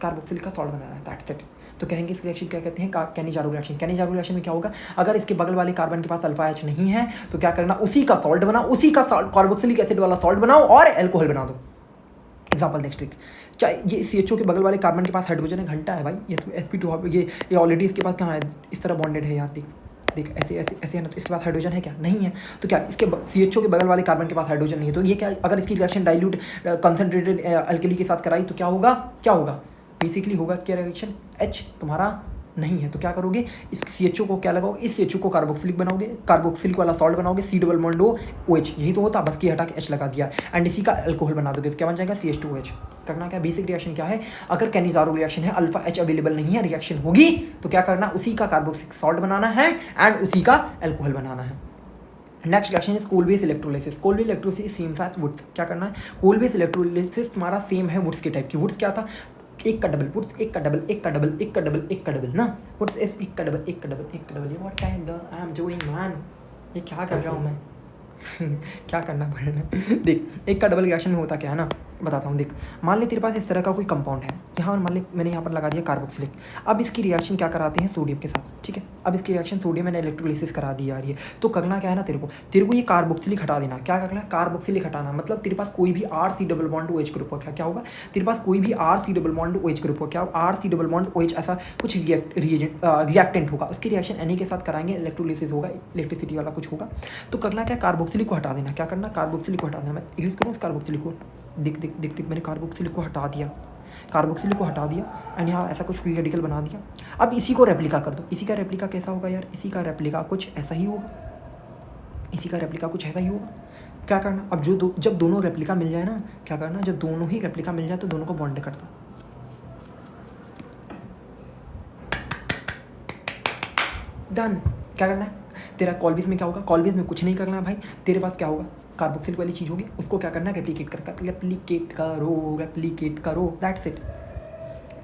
कार्बोक्सिलिक का सॉल्ट बनाना है, दैट्स इट। तो कहेंगे इस रिएक्शन क्या कहते हैं, कैनिज़ारो रिएक्शन। कैनिज़ारो रिएक्शन में क्या होगा, अगर इसके बगल वाले कार्बन के पास अल्फा H नहीं है तो क्या करना, उसी का सॉल्ट बनाओ, उसी का सॉल्ट कार्बोक्सिलिक एसिड वाला सॉल्ट बनाओ और अल्कोहल बना दो। एग्जाम्पल नेक्स्ट देख, चाहे ये CHO के बगल वाले कार्बन के पास हाइड्रोजन है, घंटा है भाई, ये sp2 ये ऑलरेडी इसके पास कहाँ है, इस तरह बॉन्डेड है यार, देख ऐसे ऐसे ऐसे है ना, तो इसके पास हाइड्रोजन है क्या, नहीं है। तो क्या इसके CHO के बगल वाले कार्बन के पास हाइड्रोजन नहीं है तो ये क्या, अगर इसकी रिएक्शन डाइल्यूट कंसनट्रेटेड अल्कली के साथ कराई तो क्या होगा बेसिकली होगा क्या, रिएक्शन H तुम्हारा नहीं है तो क्या करोगे, इस CHO को क्या लगाओगे, इस CHO को कार्बोक्सिलिक बनाओगे, कार्बोक्सिलिक वाला सॉल्ट बनाओगे, C डबल बॉन्ड OH, यही तो होता, बस की हटा के H लगा दिया एंड इसी का अल्कोहल बना दोगे तो क्या बन जाएगा, CH2OH। करना क्या, बेसिक रिएक्शन क्या है, अगर कैनिज़ारो रिएक्शन है, अल्फा H अवेलेबल नहीं है, रिएक्शन होगी तो क्या करना, उसी का कार्बोक्सिलिक सॉल्ट बनाना है एंड उसी का अल्कोहल बनाना है। Next reaction is Kolbe's electrolysis. Kolbe's electrolysis same as Wurtz. क्या करना है, कोल बेस इलेक्ट्रोलिसिस हमारा सेम है वुड्स के टाइप की। वुड्स क्या था, एक का डबल, वुड्स एक का डबल, एक का डबल, एक का डबल, एक का डबल ना, वुड्स इज एक का डबल, एक का डबल, एक का डबल। ये what time the I am doing man, ये क्या कर रहा हूँ मैं क्या करना पड़ेगा देख, एक का डबल रिएक्शन में होता क्या है ना, बताता हूँ देख, मान ले तेरे पास इस तरह का कोई कंपाउंड है, यहाँ मान ले मैंने यहाँ पर लगा दिया कार्बोक्सिलिक। अब इसकी रिएक्शन क्या कराते हैं सोडियम के साथ, ठीक है। अब इसकी रिएक्शन सोडियम मैंने इलेक्ट्रोलिसिस करा दी यार। ये तो करना क्या है ना, तेरे को ये कार्बोक्सिलिक हटा देना। क्या करना है, कार्बोक्सिलिक हटाना। मतलब तेरे पास कोई भी RC double bond OH group हो, क्या होगा, तेरे पास कोई भी RC double bond OH group हो, क्या RC डबल बॉन्ड OH ऐसा कुछ रिएक्टेंट होगा, उसकी रिएक्शन Na के साथ कराएंगे, इलेक्ट्रोलिसिस होगा, इलेक्ट्रिसिटी वाला कुछ होगा। तो करना क्या, कार्बोक्सिलिक को हटा देना। क्या करना, कार्बोक्सिलिक को हटा देना। मैं इंग्लिश करूँ इस कार्बोक्सिलिक को, दिख दिख दिख दिख मैंने कार्बोक्सिलिक को हटा दिया, कार्बोक्सिलिक को हटा दिया एंड यहाँ ऐसा कुछ फ्री रेडिकल बना दिया। अब इसी को रेप्लिका कर दो। इसी का रेप्लिका कैसा होगा यार, इसी का रेप्लिका कुछ ऐसा ही होगा, इसी का रेप्लिका कुछ ऐसा ही होगा। क्या करना, अब जब दोनों रेप्लिका मिल जाए ना, क्या करना, जब दोनों ही रेप्लिका मिल जाए तो दोनों को बॉन्ड कर दो। डन। क्या करना है, तेरा कॉल्विस में क्या होगा, कॉल्विस में कुछ नहीं करना है भाई, तेरे पास क्या होगा, कार्बोक्सिलिक वाली चीज़ होगी, उसको क्या करना है, रेप्लिकेट करो, दैट्स इट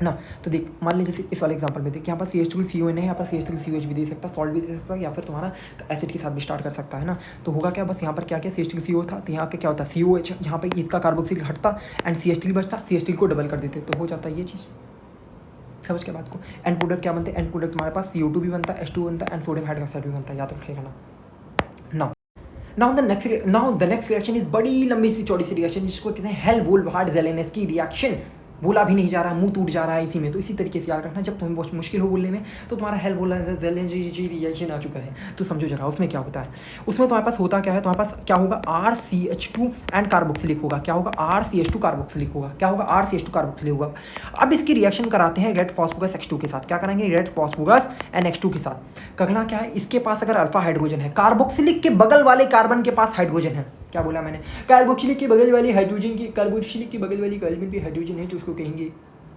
ना। तो देख, मान लीजिए जैसे इस वाले एग्जांपल में देख, यहाँ पर CH2CON है, यहाँ पर CH3COH भी दे सकता, सॉल्ट भी दे सकता, या फिर तुम्हारा एसिड के साथ भी स्टार्ट कर सकता है ना। तो होगा क्या, बस यहाँ पर क्या CH2CO था, तो यहाँ पे क्या होता COH, यहाँ पे इसका कार्बोक्सिलिक हटता एंड CH3 बचता, CH3 को डबल कर देते, तो हो जाता ये चीज़। समझ के बात को। एंड प्रोडक्ट क्या बनते हैं, एंड प्रोडक्ट हमारे पास CO2 भी बनता है, H2 बनता है एंड सोडियम हाइड्रोक्साइड भी बनता है, याद रखिएगा ना। Now the next reaction is बड़ी लंबी सी चौड़ी सी रिएक्शन, जिसको कहते हैं हेल्महोल्ट्ज-ज़ेलेन्स्की रिएक्शन। बोला भी नहीं जा रहा, मुंह टूट जा रहा है इसी में। तो इसी तरीके से याद रखना, जब तुम्हें बहुत मुश्किल हो बोलने में, तो तुम्हारा हेल्महोल्ट्ज-ज़ेलेन्स्की रिएक्शन आ चुका है, तो समझो जरा उसमें क्या होता है। उसमें तुम्हारे पास होता क्या है, तुम्हारे पास क्या होगा, RCH2 एंड कार्बोक्सिलिक होगा। क्या होगा, RCH2 कार्बोक्सिलिक होगा। क्या होगा, RCH2 कार्बोक्सिलिक होगा। अब इसकी रिएक्शन कराते हैं रेड फॉस्फोरस X2 के साथ। क्या करेंगे, रेड फॉस्फोरस NH2 के साथ। करना क्या है, इसके पास अगर अल्फा हाइड्रोजन है, कार्बोक्सिलिक के बगल वाले कार्बन के पास हाइड्रोजन है। क्या बोला मैंने, कार्बोक्सिलिक के बगल वाली हाइड्रोजन की, कार्बोक्सिलिक की बगल वाली कार्बन पे हाइड्रोजन है, तो उसको कहेंगे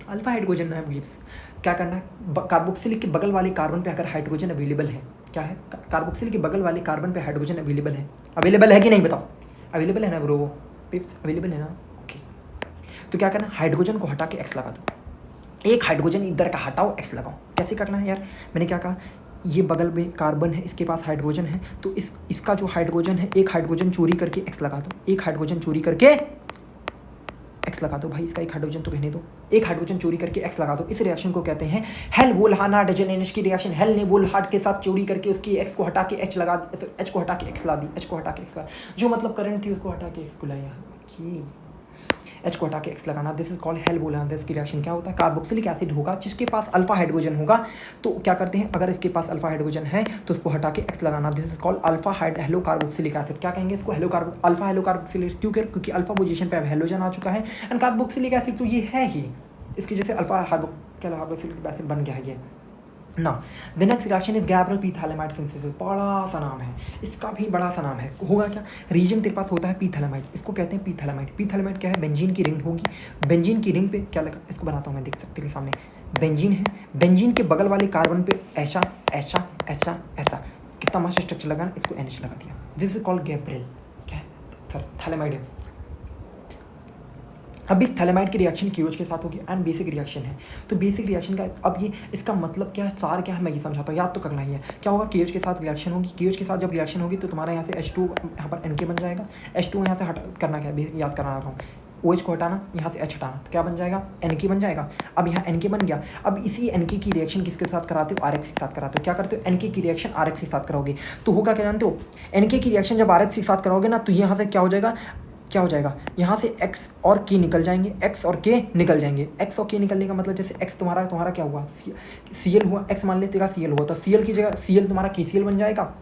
अल्फा हाइड्रोजन है गिब्स। क्या करना है, कार्बोक्सिलिक के बगल वाले कार्बन पे अगर हाइड्रोजन अवेलेबल है, क्या है, कार्बोक्सिलिक के बगल वाले कार्बन पे हाइड्रोजन अवेलेबल है कि नहीं बताओ, अवेलेबल है ना ब्रो, अवेलेबल है ना, ओके। तो क्या करना, हाइड्रोजन को हटा के X लगा दो, एक हाइड्रोजन इधर का हटाओ, X लगाओ। कैसे करना है यार, मैंने क्या कहा, ये बगल में कार्बन है, इसके पास हाइड्रोजन है, तो इसका जो हाइड्रोजन है, एक हाइड्रोजन चोरी करके X लगा दो, एक हाइड्रोजन चोरी करके X लगा दो भाई, इसका एक हाइड्रोजन तो रहने दो, एक हाइड्रोजन चोरी करके X लगा दो। इस रिएक्शन को कहते हैं हेल्महोल्ट्ज-ज़ेलेन्स्की रिएक्शन। हेल ने वोल्हार्ड के साथ चोरी करके उसकी X को हटा के H लगा दी, H को हटा के X ला दी, H को हटा के X ला, जो मतलब करंट थी उसको हटा के X को लाया, ओके। H को हटा के X लगाना, this is called Helmholtz-Zelensky reaction. क्या होता है, कार्बोक्सिलिक एसिड होगा जिसके पास अल्फा हाइड्रोजन होगा, तो क्या करते हैं, अगर इसके पास अल्फा हाइड्रोजन है तो उसको हटा के X लगाना, this is called alpha hello carboxylic acid. क्या कहेंगे इसको, अल्फा हेलो कार्बोक्सिलिक, क्योंकि अल्फा पोजीशन पे अब हेलोजन आ चुका है एंड कार्बोक्सिलिक एसिड तो ये है ही, इसकी जैसे अल्फा कार्बोक्सिलिक एसिड बन गया है ये ना। The next reaction is Gabriel phthalimide synthesis. बड़ा सा नाम है, इसका भी बड़ा सा नाम है। होगा क्या, रीजन तेरे पास होता है पीथैलेमाइड, इसको कहते हैं पीथैलेमाइड। पीथैलेमाइड क्या है, बेंजीन की रिंग होगी, बेंजीन की रिंग पे क्या लगा, इसको बनाता हूँ मैं, देख सकते हैं सामने, बेंजीन है, बेंजीन के बगल वाले कार्बन पे ऐसा ऐसा ऐसा ऐसा, कितना मस्त स्ट्रक्चर लगा ना, इसको NH लगा दिया, दिस इज कॉल्ड गैब्रियल, क्या है, सर थैलेमाइड है। अब इस थैलेमाइड की रिएक्शन KOH के साथ होगी एंड बेसिक रिएक्शन है। तो बेसिक रिएक्शन का अब ये इसका मतलब क्या है, सार क्या है, मैं ये समझाता हूँ, याद तो करना ही है। क्या होगा, KOH के साथ रिएक्शन होगी, KOH के साथ जब रिएक्शन होगी तो तुम्हारा यहाँ से H2 यहाँ पर NK बन जाएगा, H2 यहाँ से हटा करना क्या है, याद कराना रहा हूँ, OH को हटाना, यहाँ से H हटाना, तो क्या बन जाएगा, NK बन जाएगा। अब यहाँ NK बन गया, अब इसी NK की रिएक्शन किसके साथ कराते हो, RX के साथ कराते हो। क्या करते हो, NK की रिएक्शन RX के साथ करोगे, तो होगा क्या जानते हो, NK की रिएक्शन जब RX के साथ करोगे ना, तो यहाँ से क्या हो जाएगा, यहाँ से X और K निकल जाएंगे, X और K निकल जाएंगे। X और K निकलने का मतलब जैसे X तुम्हारा क्या हुआ, Cl हुआ, X मान लेते का Cl हुआ, तो Cl की जगह Cl तुम्हारा KCl बन जाएगा।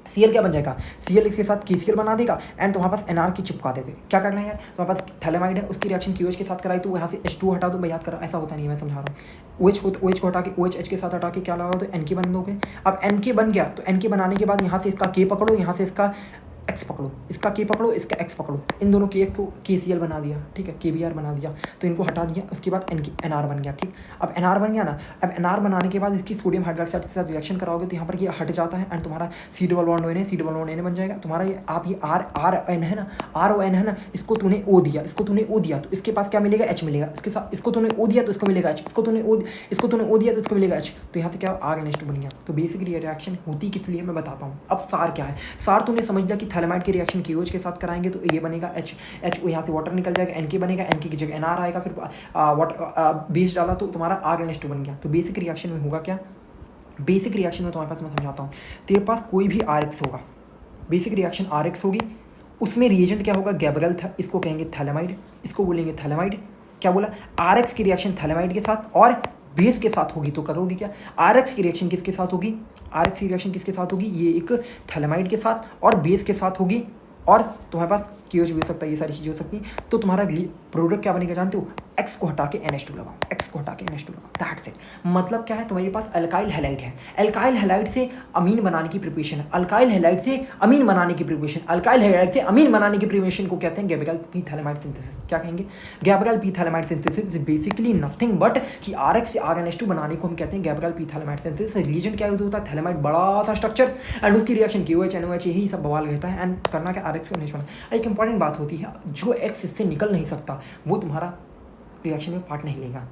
Cl क्या बन जाएगा, Cl इसके साथ KCl बना देगा एंड तुम्हारे पास NR की चिपका देगे। क्या करना है यार, तुम्हारे पास थैलेमाइड है, उसकी रिएक्शन KOH के साथ कराई, तो यहाँ से H2 हटा दो, मैं याद करा, ऐसा होता नहीं है, मैं समझा रहा हूँ। OH को हटा के OH H के साथ हटा के क्या लगा, तो NK बन दोगे। अब NK बन गया, तो NK बनाने के बाद यहाँ से इसका K पकड़ो, यहाँ से इसका X पकड़ो, इसका K पकड़ो, इसका X पकड़ो, इन दोनों के को KCl बना दिया, ठीक है, KBr बना दिया, तो इनको हटा दिया, उसके बाद NR बन गया, ठीक। अब NR बन गया ना, अब NR बनाने के बाद इसकी सोडियम हाइड्रोक्साइड के साथ रिएक्शन कराओगे तो यहाँ पर ये हट जाता है एंड तुम्हारा C डबल बॉन्ड ON बन जाएगा तुम्हारा। ये आप ये RN है ना, RON है ना, इसको तूने O दिया, तो इसके पास क्या मिलेगा, H मिलेगा, इसके साथ इसको तूने O दिया तो इसको मिलेगा H, इसको तूने O दिया तो इसको मिलेगा H, तो यहाँ से क्या RNH2 बन गया। तो बेसिक रिएक्शन होती किस लिए मैं बताता हूँ। अब सार क्या है, सार तूने समझ लिया कि थैलेमाइड की रिएक्शन KOH के साथ कराएंगे तो ये बनेगा H, यहाँ से वाटर निकल जाएगा, NK बनेगा, NK की जगह NR आएगा, फिर वाटर बेस डाला तो तुम्हारा RNH2 बन गया। तो बेसिक रिएक्शन में होगा क्या, बेसिक रिएक्शन में तुम्हारे पास मैं समझाता हूँ, तेरे पास कोई भी RX होगा, बेसिक रिएक्शन RX होगी, उसमें रिएजेंट क्या होगा, गैब्रियल था, इसको कहेंगे थैलेमाइड, इसको बोलेंगे थैलेमाइड। क्या बोला, RX की रिएक्शन थैलेमाइड के साथ और बेस के साथ होगी, तो करोगे क्या, RX की रिएक्शन किसके साथ होगी, RX की रिएक्शन किसके साथ होगी, ये एक थैलेमाइड के साथ और बेस के साथ होगी, और तुम्हारे पास KOH भी हो सकता है, ये सारी चीज़ें हो सकती हैं। तो तुम्हारा प्रोडक्ट क्या बनेगा जानते हो, X को हटा के NH2 लगाओ, X को हटा के NH2 लगाओ, दैट्स इट। मतलब क्या है, तुम्हारे पास अल्काइल हैलाइड है, अल्काइल हैलाइड से अमीन बनाने की प्रिपरेशन है, अल्काइल हैलाइड से अमीन बनाने की प्रिपरेशन, अल्काइल हैलाइड से अमीन बनाने की प्रिपरेशन को कहते हैं गैब्रियल पी थैलेमाइड सिंथेसिस। क्या कहेंगे, Gabriel P phthalimide synthesis is basically nothing but कि RX से RNH2 बनाने को हम कहते हैं Gabriel P phthalimide synthesis. Reagent क्या यूज होता है, थैलेमाइड, बड़ा सा स्ट्रक्चर, एंड उसकी रिएक्शन KOH NOH यही सब बवाल रहता है, एंड करना क्या, RX को NH बना। एक इंपॉर्टेंट बात होती है, जो X इससे निकल नहीं सकता वो तुम्हारा रिएक्शन में पार्ट नहीं लेगा।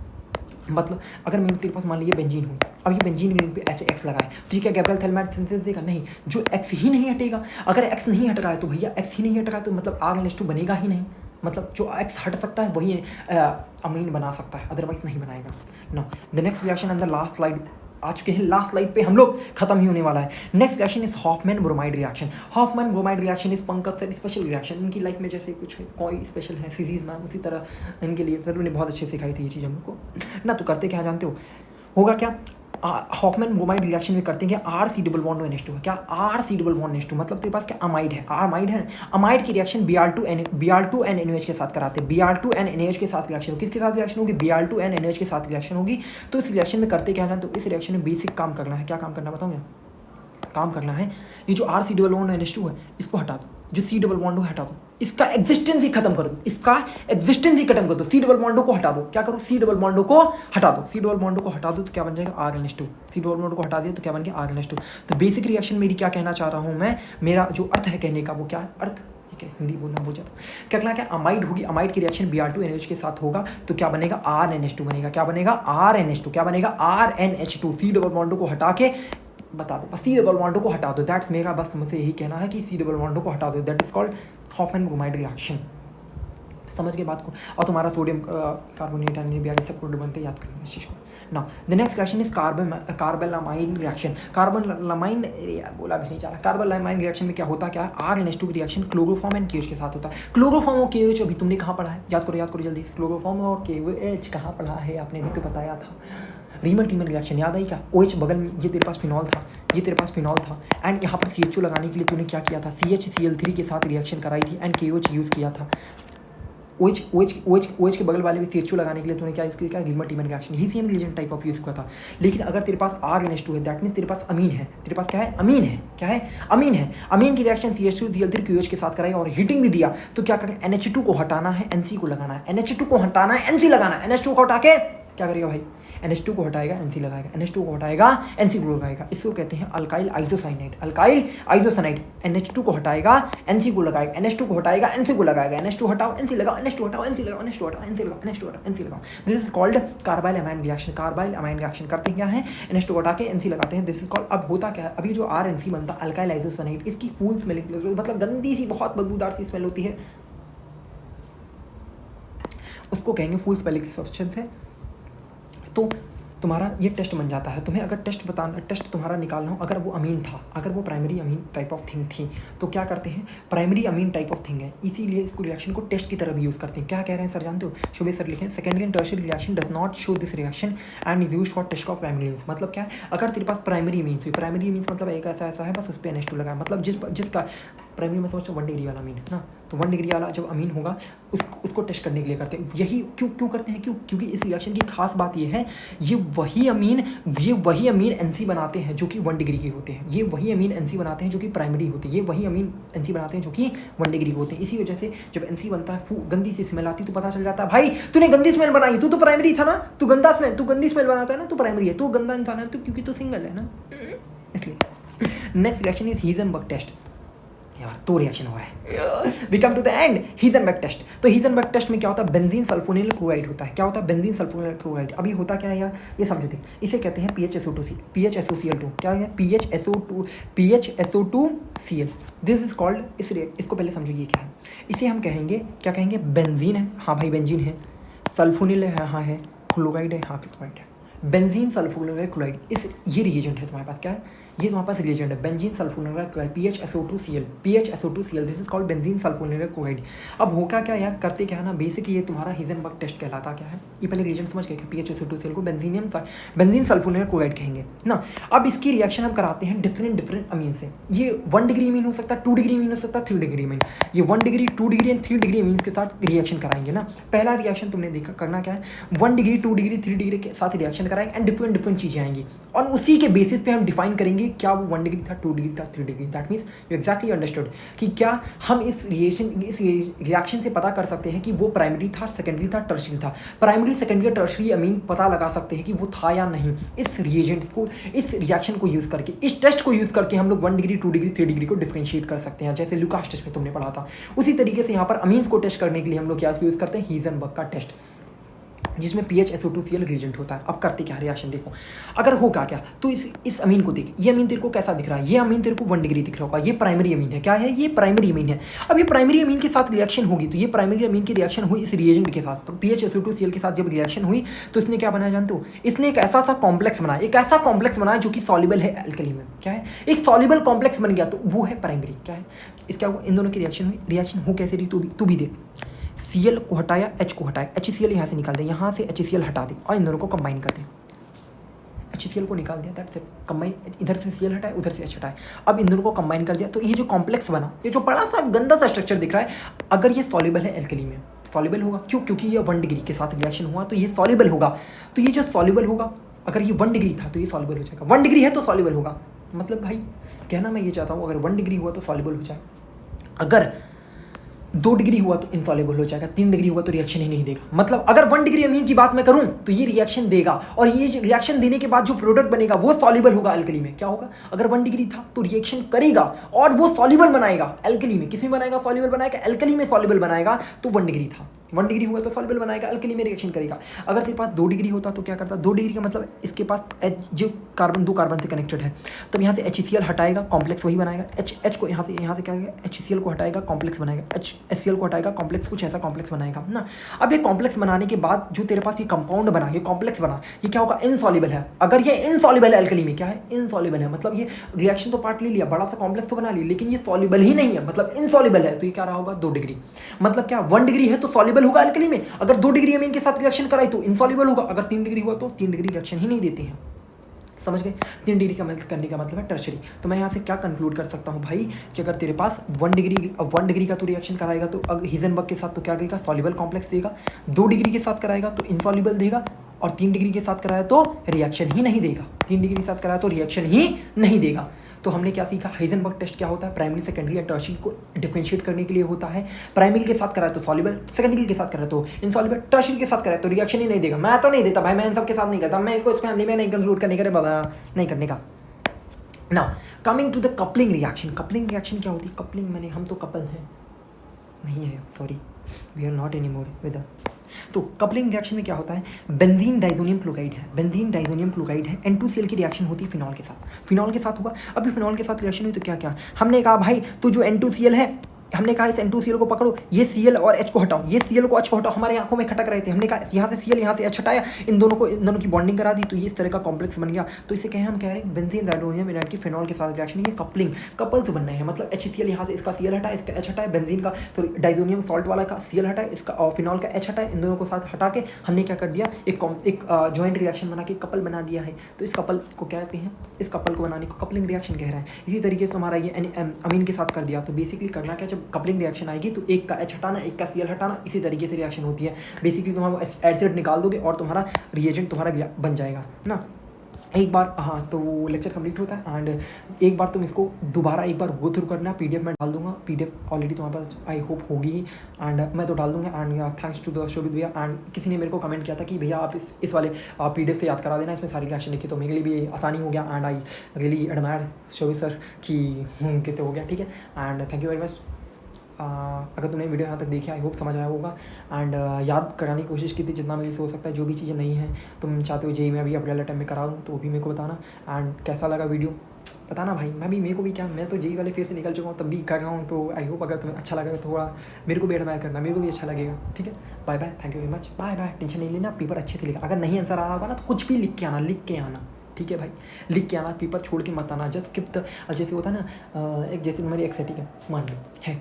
मतलब अगर मेरे तेरे पास मान लीजिए बेंजीन हुई, अब ये बेंजीन रिंग पे ऐसे X लगाए तो ये क्या गैब्रियल थैलेमाइड सिंथेसिस देगा, नहीं, जो X ही नहीं हटेगा। अगर X नहीं हट रहा है तो भैया X ही नहीं हट रहा है तो मतलब RNH2 बनेगा ही नहीं। मतलब जो X हट सकता है वही अमीन बना सकता है, अदरवाइज नहीं बनाएगा। Now the next reaction and the last slide आ चुके हैं, लास्ट स्लाइड पे हम लोग खत्म ही होने वाला है। Next reaction is Hoffmann bromide reaction. Hoffmann bromide reaction is Pankaj sir special reaction. इनकी लाइफ में जैसे कुछ कोई स्पेशल है सीरीज मैम, उसी तरह इनके लिए सर ने बहुत अच्छे सिखाई थी ये चीज़ हम लोग को ना। तो करते क्या जानते हो, होगा क्या, हॉफमैन ब्रोमाइड रिएक्शन में करते हैं RC डबल बॉन्ड NH2 है। क्या RC डबल बॉन्ड NH2 मतलब तेरे पास क्या अमाइड है, अमाइड है, अमाइड की रिएक्शन Br2N NaOH के साथ कराते हैं। Br2N NaOH के साथ रिएक्शन, किसके साथ रिएक्शन होगी, Br2N NaOH के साथ रिएक्शन होगी। तो इस रिएक्शन में करते क्या है, तो इस रिएक्शन में बेसिक काम करना है। क्या काम करना बताऊँ, काम करना है, ये जो RC डबल बॉन्ड NH2 है इसको हटा दो, जो C डबल बॉन्ड हटा दो, इसका एग्जिस्टेंस ही खत्म कर दो, इसका एग्जिस्टेंस ही खत्म कर दो। C डबल बॉन्ड को हटा दो, क्या करो, C डबल बॉन्ड को हटा दो, C डबल बॉन्ड को हटा दो तो क्या बन जाएगा RNH2। C डबल बॉन्ड को हटा दिया तो क्या बन गया RNH2। तो बेसिक रिएक्शन मेरी क्या कहना चाह रहा हूँ मैं, मेरा जो अर्थ है कहने का वो क्या है, अर्थ ठीक है, हिंदी बोलना बहुत ज़्यादा क्या कहना, क्या अमाइड होगी, अमाइड की रिएक्शन Br2NaOH के साथ होगा तो क्या बनेगा RNH2 बनेगा। क्या बनेगा RNH2, क्या बनेगा RNH2। C डबल बॉन्ड को हटा के बता दो, C डबल बॉन्ड को हटा दो, दैट्स मेरा बस मुझसे यही कहना है कि C डबल बॉन्ड को हटा दो, that is called Hofmann bromide reaction. समझ के बात को, और तुम्हारा सोडियम कार्बोनेट NaBr सब प्रोडक्ट बनते याद करेंगे इस चीज़ को। Now the next reaction is carbylamine reaction. Carbylamine यार बोला भी नहीं चला, कार्बोलामाइन रिएक्शन में क्या होता है, क्या RNH2 की रिएक्शन क्लोरोफॉर्म एंड KOH के साथ होता है। क्लोरोफॉर्म और KOH अभी तुमने कहाँ पढ़ा है, याद करो जल्दी से, क्लोरोफॉर्म और KOH कहाँ पढ़ा है आपने, भी तो बताया था। रीमन टीमन रिएक्शन याद आई क्या, OH बगल में, ये तेरे पास फिनॉल था, ये तेरे पास फिनॉल था, एंड यहाँ पर CHO लगाने के लिए तूने क्या किया था, CHCl3 के साथ रिएक्शन कराई थी एंड KOH यूज़ किया था। OH के बगल वाले में CHO लगाने के लिए तूने क्या यूज़ किया, रीमन टीमन रिएक्शन, ही same reagent type of use किया था। लेकिन अगर तेरे पास RNH2 है, दैट मीन्स तेरे पास अमीन है, तेरे पास क्या है, अमीन है, क्या है, अमीन है। अमीन की रिएक्शन CH2Cl3 KOH के साथ कराई और हीटिंग भी दिया तो क्या करें, NH2 को हटाना है, NC को लगाना है, NH2 को हटाना है, NC लगाना है, NH2 को हटा के क्या करेगा भाई, NH2 को हटाएगा, NC लगाएगा, NH2 को हटाएगा, NC को लगाएगा। इसको कहते हैं alkyl isocyanide, alkyl isocyanide. NH2 को हटाएगा, NC को लगाएगा, NH2 को हटाएगा, NC को लगाएगा, NH2 हटाओ, NC लगाओ, NH2 हटाओ, NC लगाओ, NH2 हटाओ, NC लगाओ, NH2 हटाओ, NC लगाओ। This is called carbyl amine reaction. Carbyl amine reaction करते क्या है, NH2 को हटा के NC लगाते हैं, दिस इज कॉल्ड। अब होता क्या है, अभी जो RNC बनता है अल्काइल आइसोसाइनाइड, इसकी फुल स्मेलिंग, मतलब गंदी सी बहुत बदबूदार सी स्मेल होती है, उसको कहेंगे फुल स्मेलिंग सब्सटेंस है। तो तुम्हारा ये टेस्ट बन जाता है। तुम्हें अगर टेस्ट तुम्हारा निकालना हो, अगर वो अमीन था, अगर वो primary amine type of thing थी तो क्या करते हैं, primary amine type of thing है, इसीलिए इसको रिएक्शन को टेस्ट की तरह भी यूज़ करते हैं। क्या कह रहे हैं सर जानते हो, शुभे सर लिखें, secondary and tertiary reaction does not show this reaction and is used for test of primary amines. मतलब क्या है, अगर तेरे पास प्राइमरी मीन्स हुई, प्राइमरी मीन्स मतलब एक ऐसा है बस उस पर NH2 लगाया, मतलब जिसका प्राइमरी में समझो 1 डिग्री वाला अमीन है ना, तो 1 डिग्री वाला जब अमीन होगा उसको टेस्ट करने के लिए करते हैं। यही क्यों करते हैं, क्योंकि इस रिएक्शन की खास बात ये है, ये वही अमीन NC बनाते हैं जो कि 1 डिग्री के होते हैं, ये वही अमीन NC बनाते हैं जो कि प्राइमरी होते हैं, ये वही अमीन NC बनाते हैं जो कि 1 डिग्री के होते हैं। इसी वजह से जब NC बनता है गंदी सी स्मेल आती है तो पता चल जाता है भाई तूने गंदी स्मेल बनाई, तू तो प्राइमरी था ना, तू गंदी स्मेल बनाता है ना, तू प्राइमरी है, तू गंदा इंसान है, तो क्योंकि तू सिंगल है ना, इसलिए। Next reaction is Hinsberg test. यार तो रिएक्शन हो रहा है। We come to the end, Hinsberg test. तो हीज़नबर्ग टेस्ट में क्या होता है, बेंजीन सल्फोनिल क्लोराइड होता है। क्या होता है, बेंजीन सल्फोनिल क्लोराइड। अभी होता क्या है यार, ये समझो थे, इसे कहते हैं PHSO2, PHSOCl2। क्या है, PHSO2Cl। दिस इज कॉल्ड, इसको पहले समझो ये क्या है। इसे हम कहेंगे, क्या कहेंगे, बेंजीन है, हाँ भाई बेंजीन है, सल्फोनिल है, हाँ है, क्लोराइड है, हाँ क्लोराइड है, बेंजीन सल्फोनिल क्लोराइड। इस ये रिएजेंट है तुम्हारे पास, क्या है, ये तुम्हारे पास रिएजेंट है, benzene sulphonyl chloride, PHSO2Cl, this is called benzene sulphonyl chloride. अब होगा क्या यार, करते क्या है ना, बेसिक ये तुम्हारा हीज़नबर्ग टेस्ट कहलाता क्या है, ये पहले रिएजेंट समझ गए, PHSO2Cl को बेंजीन सल्फोनिल क्लोराइड कहेंगे ना। अब इसकी रिएक्शन हम कराते हैं डिफरेंट अमीन से। ये 1 डिग्री अमीन हो सकता है, 2 डिग्री अमीन हो सकता है, 3 डिग्री अमीन। ये 1 degree, 2 degree and 3 degree amine के साथ रिएक्शन कराएंगे ना। पहला रिएक्शन तुमने देखा, करना क्या है, 1 डिग्री, 2 डिग्री, 3 डिग्री के साथ रिएक्शन कराएंगे एंड डिफरेंट चीज़ें आएंगी, और उसी के बेसिस पे हम डिफाइन करेंगे क्या वो 1 डिग्री था, 2 डिग्री था, 3 degree. That means you exactly understood कि क्या हम इस रिएक्शन से पता कर सकते हैं कि वो प्राइमरी था, सेकेंडरी था, टर्शियरी था। प्राइमरी, सेकेंडरी, टर्शियरी अमीन पता लगा सकते हैं कि वो था या नहीं, इस रिएजेंट्स को, इस रिएक्शन को यूज़ करके, इस टेस्ट को यूज़ करके हम लोग 1 डिग्री, 2 डिग्री, 3 डिग्री को डिफरेंशिएट कर सकते हैं, जैसे लुकास टेस्ट में तुमने पढ़ा था। उसी तरीके से यहाँ पर अमीन्स को टेस्ट करने के लिए हम लोग क्या यूज़ करते हैं, हीज़नबर्ग का टेस्ट, जिसमें PHSO2Cl रिएजेंट होता है। अब करते क्या रिएक्शन देखो, अगर होगा क्या, तो इस अमीन को देख, ये अमीन तेरे को कैसा दिख रहा है, ये अमीन तेरे को 1 डिग्री दिख रहा होगा, ये प्राइमरी अमीन है। क्या है, ये प्राइमरी अमीन है। अब ये प्राइमरी अमीन के साथ रिएक्शन होगी, तो ये प्राइमरी अमीन की रिएक्शन हुई इस रिएजेंट के साथ, PHSO2Cl के साथ जब रिएक्शन हुई तो इसने क्या बनाया जानते हो, इसने एक ऐसा सा कॉम्प्लेक्स बनाया, एक ऐसा कॉम्प्लेक्स बनाया जो कि सॉल्युबल है अल्कली में। क्या है, एक सॉल्युबल कॉम्प्लेक्स बन गया, तो वो है प्राइमरी। क्या है, इसका इन दोनों की रिएक्शन हुई, रिएक्शन हो कैसे रही, तू भी देख। Cl को हटाया, H को हटाया, HCl यहाँ से निकाल दे, यहाँ से HCl हटा दे और इन दोनों को कंबाइन कर दे। HCl को निकाल दिया, दैट्स इट, कंबाइन, इधर से Cl हटाए, उधर से H हटाए, अब इन दोनों को कंबाइन कर दिया। तो ये जो कॉम्प्लेक्स बना, ये जो बड़ा सा गंदा सा स्ट्रक्चर दिख रहा है, अगर ये सॉल्युबल है एल्कली में, सॉल्युबल होगा, क्यों, क्योंकि ये 1 डिग्री के साथ रिएक्शन हुआ, तो ये सॉल्युबल होगा। तो ये जो सॉल्युबल होगा, अगर ये 1 डिग्री था तो ये सॉल्युबल हो जाएगा, 1 डिग्री है तो सॉल्युबल होगा। मतलब भाई कहना मैं ये चाहता हूँ, अगर 1 डिग्री हुआ तो सॉल्युबल हो जाए, अगर 2 डिग्री हुआ तो इनसॉल्युबल हो जाएगा, 3 डिग्री हुआ तो रिएक्शन ही नहीं देगा। मतलब अगर 1 डिग्री अमीन की बात मैं करूं तो ये रिएक्शन देगा, और ये रिएक्शन देने के बाद जो प्रोडक्ट बनेगा वो सॉल्युबल होगा अल्कली में। क्या होगा, अगर 1 डिग्री था तो रिएक्शन करेगा और वो सॉल्युबल बनाएगा अल्कली में। किस में बनाएगा, सॉल्युबल बनाएगा, अल्कली में सॉल्युबल बनाएगा। तो 1 डिग्री था, 1 डिग्री हुआ तो सॉल्युबल बनाएगा, अल्कली में रिएक्शन करेगा। अगर तेरे पास 2 डिग्री होता तो क्या करता, 2 डिग्री का मतलब इसके पास जो कार्बन, 2 कार्बन से कनेक्टेड है, तब यहाँ से HCl हटाएगा, कॉम्प्लेक्स वही बनाएगा, H को यहाँ से क्या है, HCl को हटाएगा, कॉम्प्लेक्स बनाएगा, HCl को हटाएगा, कॉम्प्लेक्स, कुछ ऐसा कॉम्प्लेक्स बनाएगा ना। अब ये कॉम्प्लेक्स बनाने के बाद जो तेरे पास ये कंपाउंड बना, ये कॉम्प्लेक्स बना, ये क्या होगा, इनसॉल्युबल है। अगर ये इनसॉल्युबल है अल्कली में, क्या है, इनसॉल्युबल है, मतलब ये रिएक्शन तो पार्ट ले लिया, बड़ा सा कॉम्प्लेक्स तो बना लिया, लेकिन ये सॉल्युबल ही नहीं है, मतलब इनसॉल्युबल है। तो ये क्या रहा होगा, 2 डिग्री। मतलब क्या, 1 डिग्री है तो सॉल्युबल होगा अल्कली में, अगर 2 डिग्री अमीन के साथ रिएक्शन कराई तो इनसॉल्युबल होगा, अगर 3 डिग्री हुआ तो 3 डिग्री रिएक्शन ही नहीं देते हैं। समझ गए, 3 डिग्री का मतलब करने का मतलब है टर्शरी। तो मैं यहाँ से क्या कंक्लूड कर सकता हूँ भाई, कि अगर तेरे पास 1 डिग्री का तो रिएक्शन कराएगा तो हीज़नबर्ग के साथ तो क्या देगा, सॉल्युबल कॉम्प्लेक्स देगा। 2 डिग्री के साथ कराएगा तो इनसॉल्युबल देगा, और 3 डिग्री के साथ कराया तो रिएक्शन ही नहीं देगा, 3 डिग्री के साथ कराया तो रिएक्शन ही नहीं देगा। तो हमने क्या सीखा, हीज़नबर्ग टेस्ट क्या होता है, प्राइमरी, सेकेंडरी या टर्शियरी को डिफरेंशिएट करने के लिए होता है। प्राइमरी के साथ कराए तो सॉल्युबल, सेकेंडरी के साथ कराए तो इनसॉल्युबल, टर्शियरी के साथ कराए तो रिएक्शन ही नहीं देगा। मैं तो नहीं देता भाई, मैं इन सब के साथ नहीं करता, मैं इसको इस फैमिली में नहीं कंक्लूड करने का, बाबा नहीं करने का। Now coming to the coupling reaction. Coupling reaction क्या होती है, कपलिंग मैंने, हम तो कपल हैं, नहीं है, sorry, we are not anymore with. तो कपलिंग रिएक्शन में क्या होता है, बेंजीन डाइजोनियम क्लोराइड है, बेंजीन डाइजोनियम क्लोराइड है, N2Cl की रिएक्शन होती है फिनॉल के साथ, फिनॉल के साथ हुआ। अभी फिनॉल के साथ रिएक्शन हुई तो क्या क्या हमने कहा भाई, तो जो N2Cl है, हमने कहा इस N2Cl को पकड़ो, ये Cl और H को हटाओ, ये Cl को H को हटाओ, हमारे आंखों में खटक रहे थे, हमने कहा यहाँ से Cl यहाँ से H हटाया, इन दोनों की बॉन्डिंग करा दी, तो ये इस तरह का कॉम्प्लेक्स बन गया। तो इसे कहें, हम कह रहे हैं बेंजीन डाइजोनियम इनर्ट की फिनॉल के साथ रिएक्शन, ये कपलिंग, कपल्स बनना है, मतलब HCl यहाँ से इसका Cl हटाया, इसका H हटाया, बेंजीन का तो डाइजोनियम सॉल्ट वाला का Cl हटाया, इसका और फिनॉल का H हटाया, इन दोनों को साथ हटा के हमने क्या कर दिया, एक जॉइंट रिएक्शन बना के कपल बना दिया है। तो इस कपल को क्या कहते हैं, इस कपल को बनाने को कपलिंग रिएक्शन कह रहे हैं। इसी तरीके से हमारा ये अमीन के साथ कर दिया। तो बेसिकली करना क्या, जब कपलिंग रिएक्शन आएगी तो एक का H हटाना, एक का Cl हटाना, इसी तरीके से रिएक्शन होती है। बेसिकली तुम एसिड निकाल दोगे और तुम्हारा रिएजेंट तुम्हारा बन जाएगा ना। एक बार, हाँ, तो वो लेक्चर कंप्लीट होता है एंड एक बार तुम इसको दोबारा एक बार गो थ्रू करना। पीडीएफ मैं डाल दूंगा, पीडीएफ ऑलरेडी तुम्हारे पास आई होप होगी ही एंड मैं तो डाल दूंगा। एंड थैंक्स टू द शोभित भैया। एंड किसी ने मेरे को कमेंट किया था कि भैया आप इस वाले पीडीएफ से याद करा देना, इसमें सारी रिएक्शन लिखी, तो मेरे लिए भी आसानी हो गया and I really admire Shobhit sir कि कितने हो गया, ठीक है। And thank you very much. अगर तुमने वीडियो यहाँ तक देखी, आई होप समझ आया होगा एंड याद कराने की कोशिश की थी जितना मेरे से हो सकता है। जो भी चीज़ें नहीं हैं तुम चाहते हो जेई में अभी अपने वाले टाइम में कराऊँ, तो वो भी मेरे को बताना। एंड कैसा लगा वीडियो बताना भाई। मेरे को भी क्या, मैं तो जेई वाले फेज से निकल चुका हूँ, तब भी कर रहा हूँ, तो आई होप अगर तुम्हें अच्छा लगा तो थोड़ा मेरे को भी एडमायर करना, मेरे को भी अच्छा लगेगा, ठीक है। Bye bye, thank you very much, bye bye. Tension नहीं लेना, पेपर अच्छे से लिखा। अगर नहीं आंसर आ रहा होगा ना तो कुछ भी लिख के आना, ठीक है भाई, लिख के आना, पेपर छोड़ के मत आना। जस्ट स्किप द, जैसे होता है ना, एक जैसे तुम्हारी एक सेटिंग है मान लो है,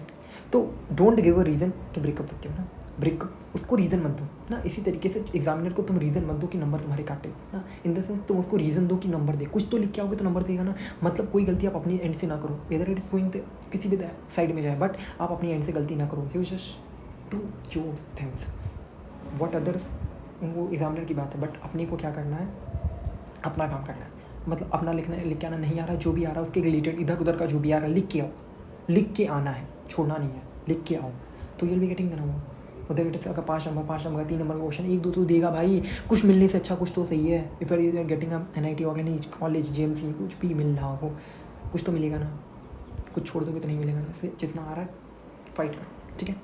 तो don't give a reason to breakup with ना, ब्रेकअप उसको रीज़न मत दो ना। इसी तरीके से एग्जामिनर को तुम रीज़न मत दो कि नंबर तुम्हारे काटे ना, इन द सेंस तुम उसको रीज़न दो कि नंबर दे। कुछ तो लिख के आओगे तो नंबर देगा ना। मतलब कोई गलती आप अपनी एंड से ना करो, इधर इट इज़ गोइंग किसी भी साइड में जाए, बट आप अपनी एंड से गलती ना करो। You just do your things, what others वो एग्जामिनर की बात है, बट अपने को क्या करना है, अपना काम करना है। मतलब अपना लिख के आना नहीं आ रहा, जो भी आ रहा है उसके रिलेटेड इधर उधर का जो भी आ रहा है लिख के आओ, लिख के आना है, छोड़ना नहीं है, लिख के आओ, तो ये भी गेटिंग देना हुआ। उधर अगर 5 नंबर 3 नंबर का क्वेश्चन 1 2 तो देगा भाई, कुछ मिलने से अच्छा कुछ तो सही है। If you are getting NIT organise college JMC कुछ भी मिल रहा हो, कुछ तो मिलेगा ना, कुछ छोड़ दोगे तो नहीं मिलेगा ना। इससे जितना आ रहा है फाइट करो, ठीक है।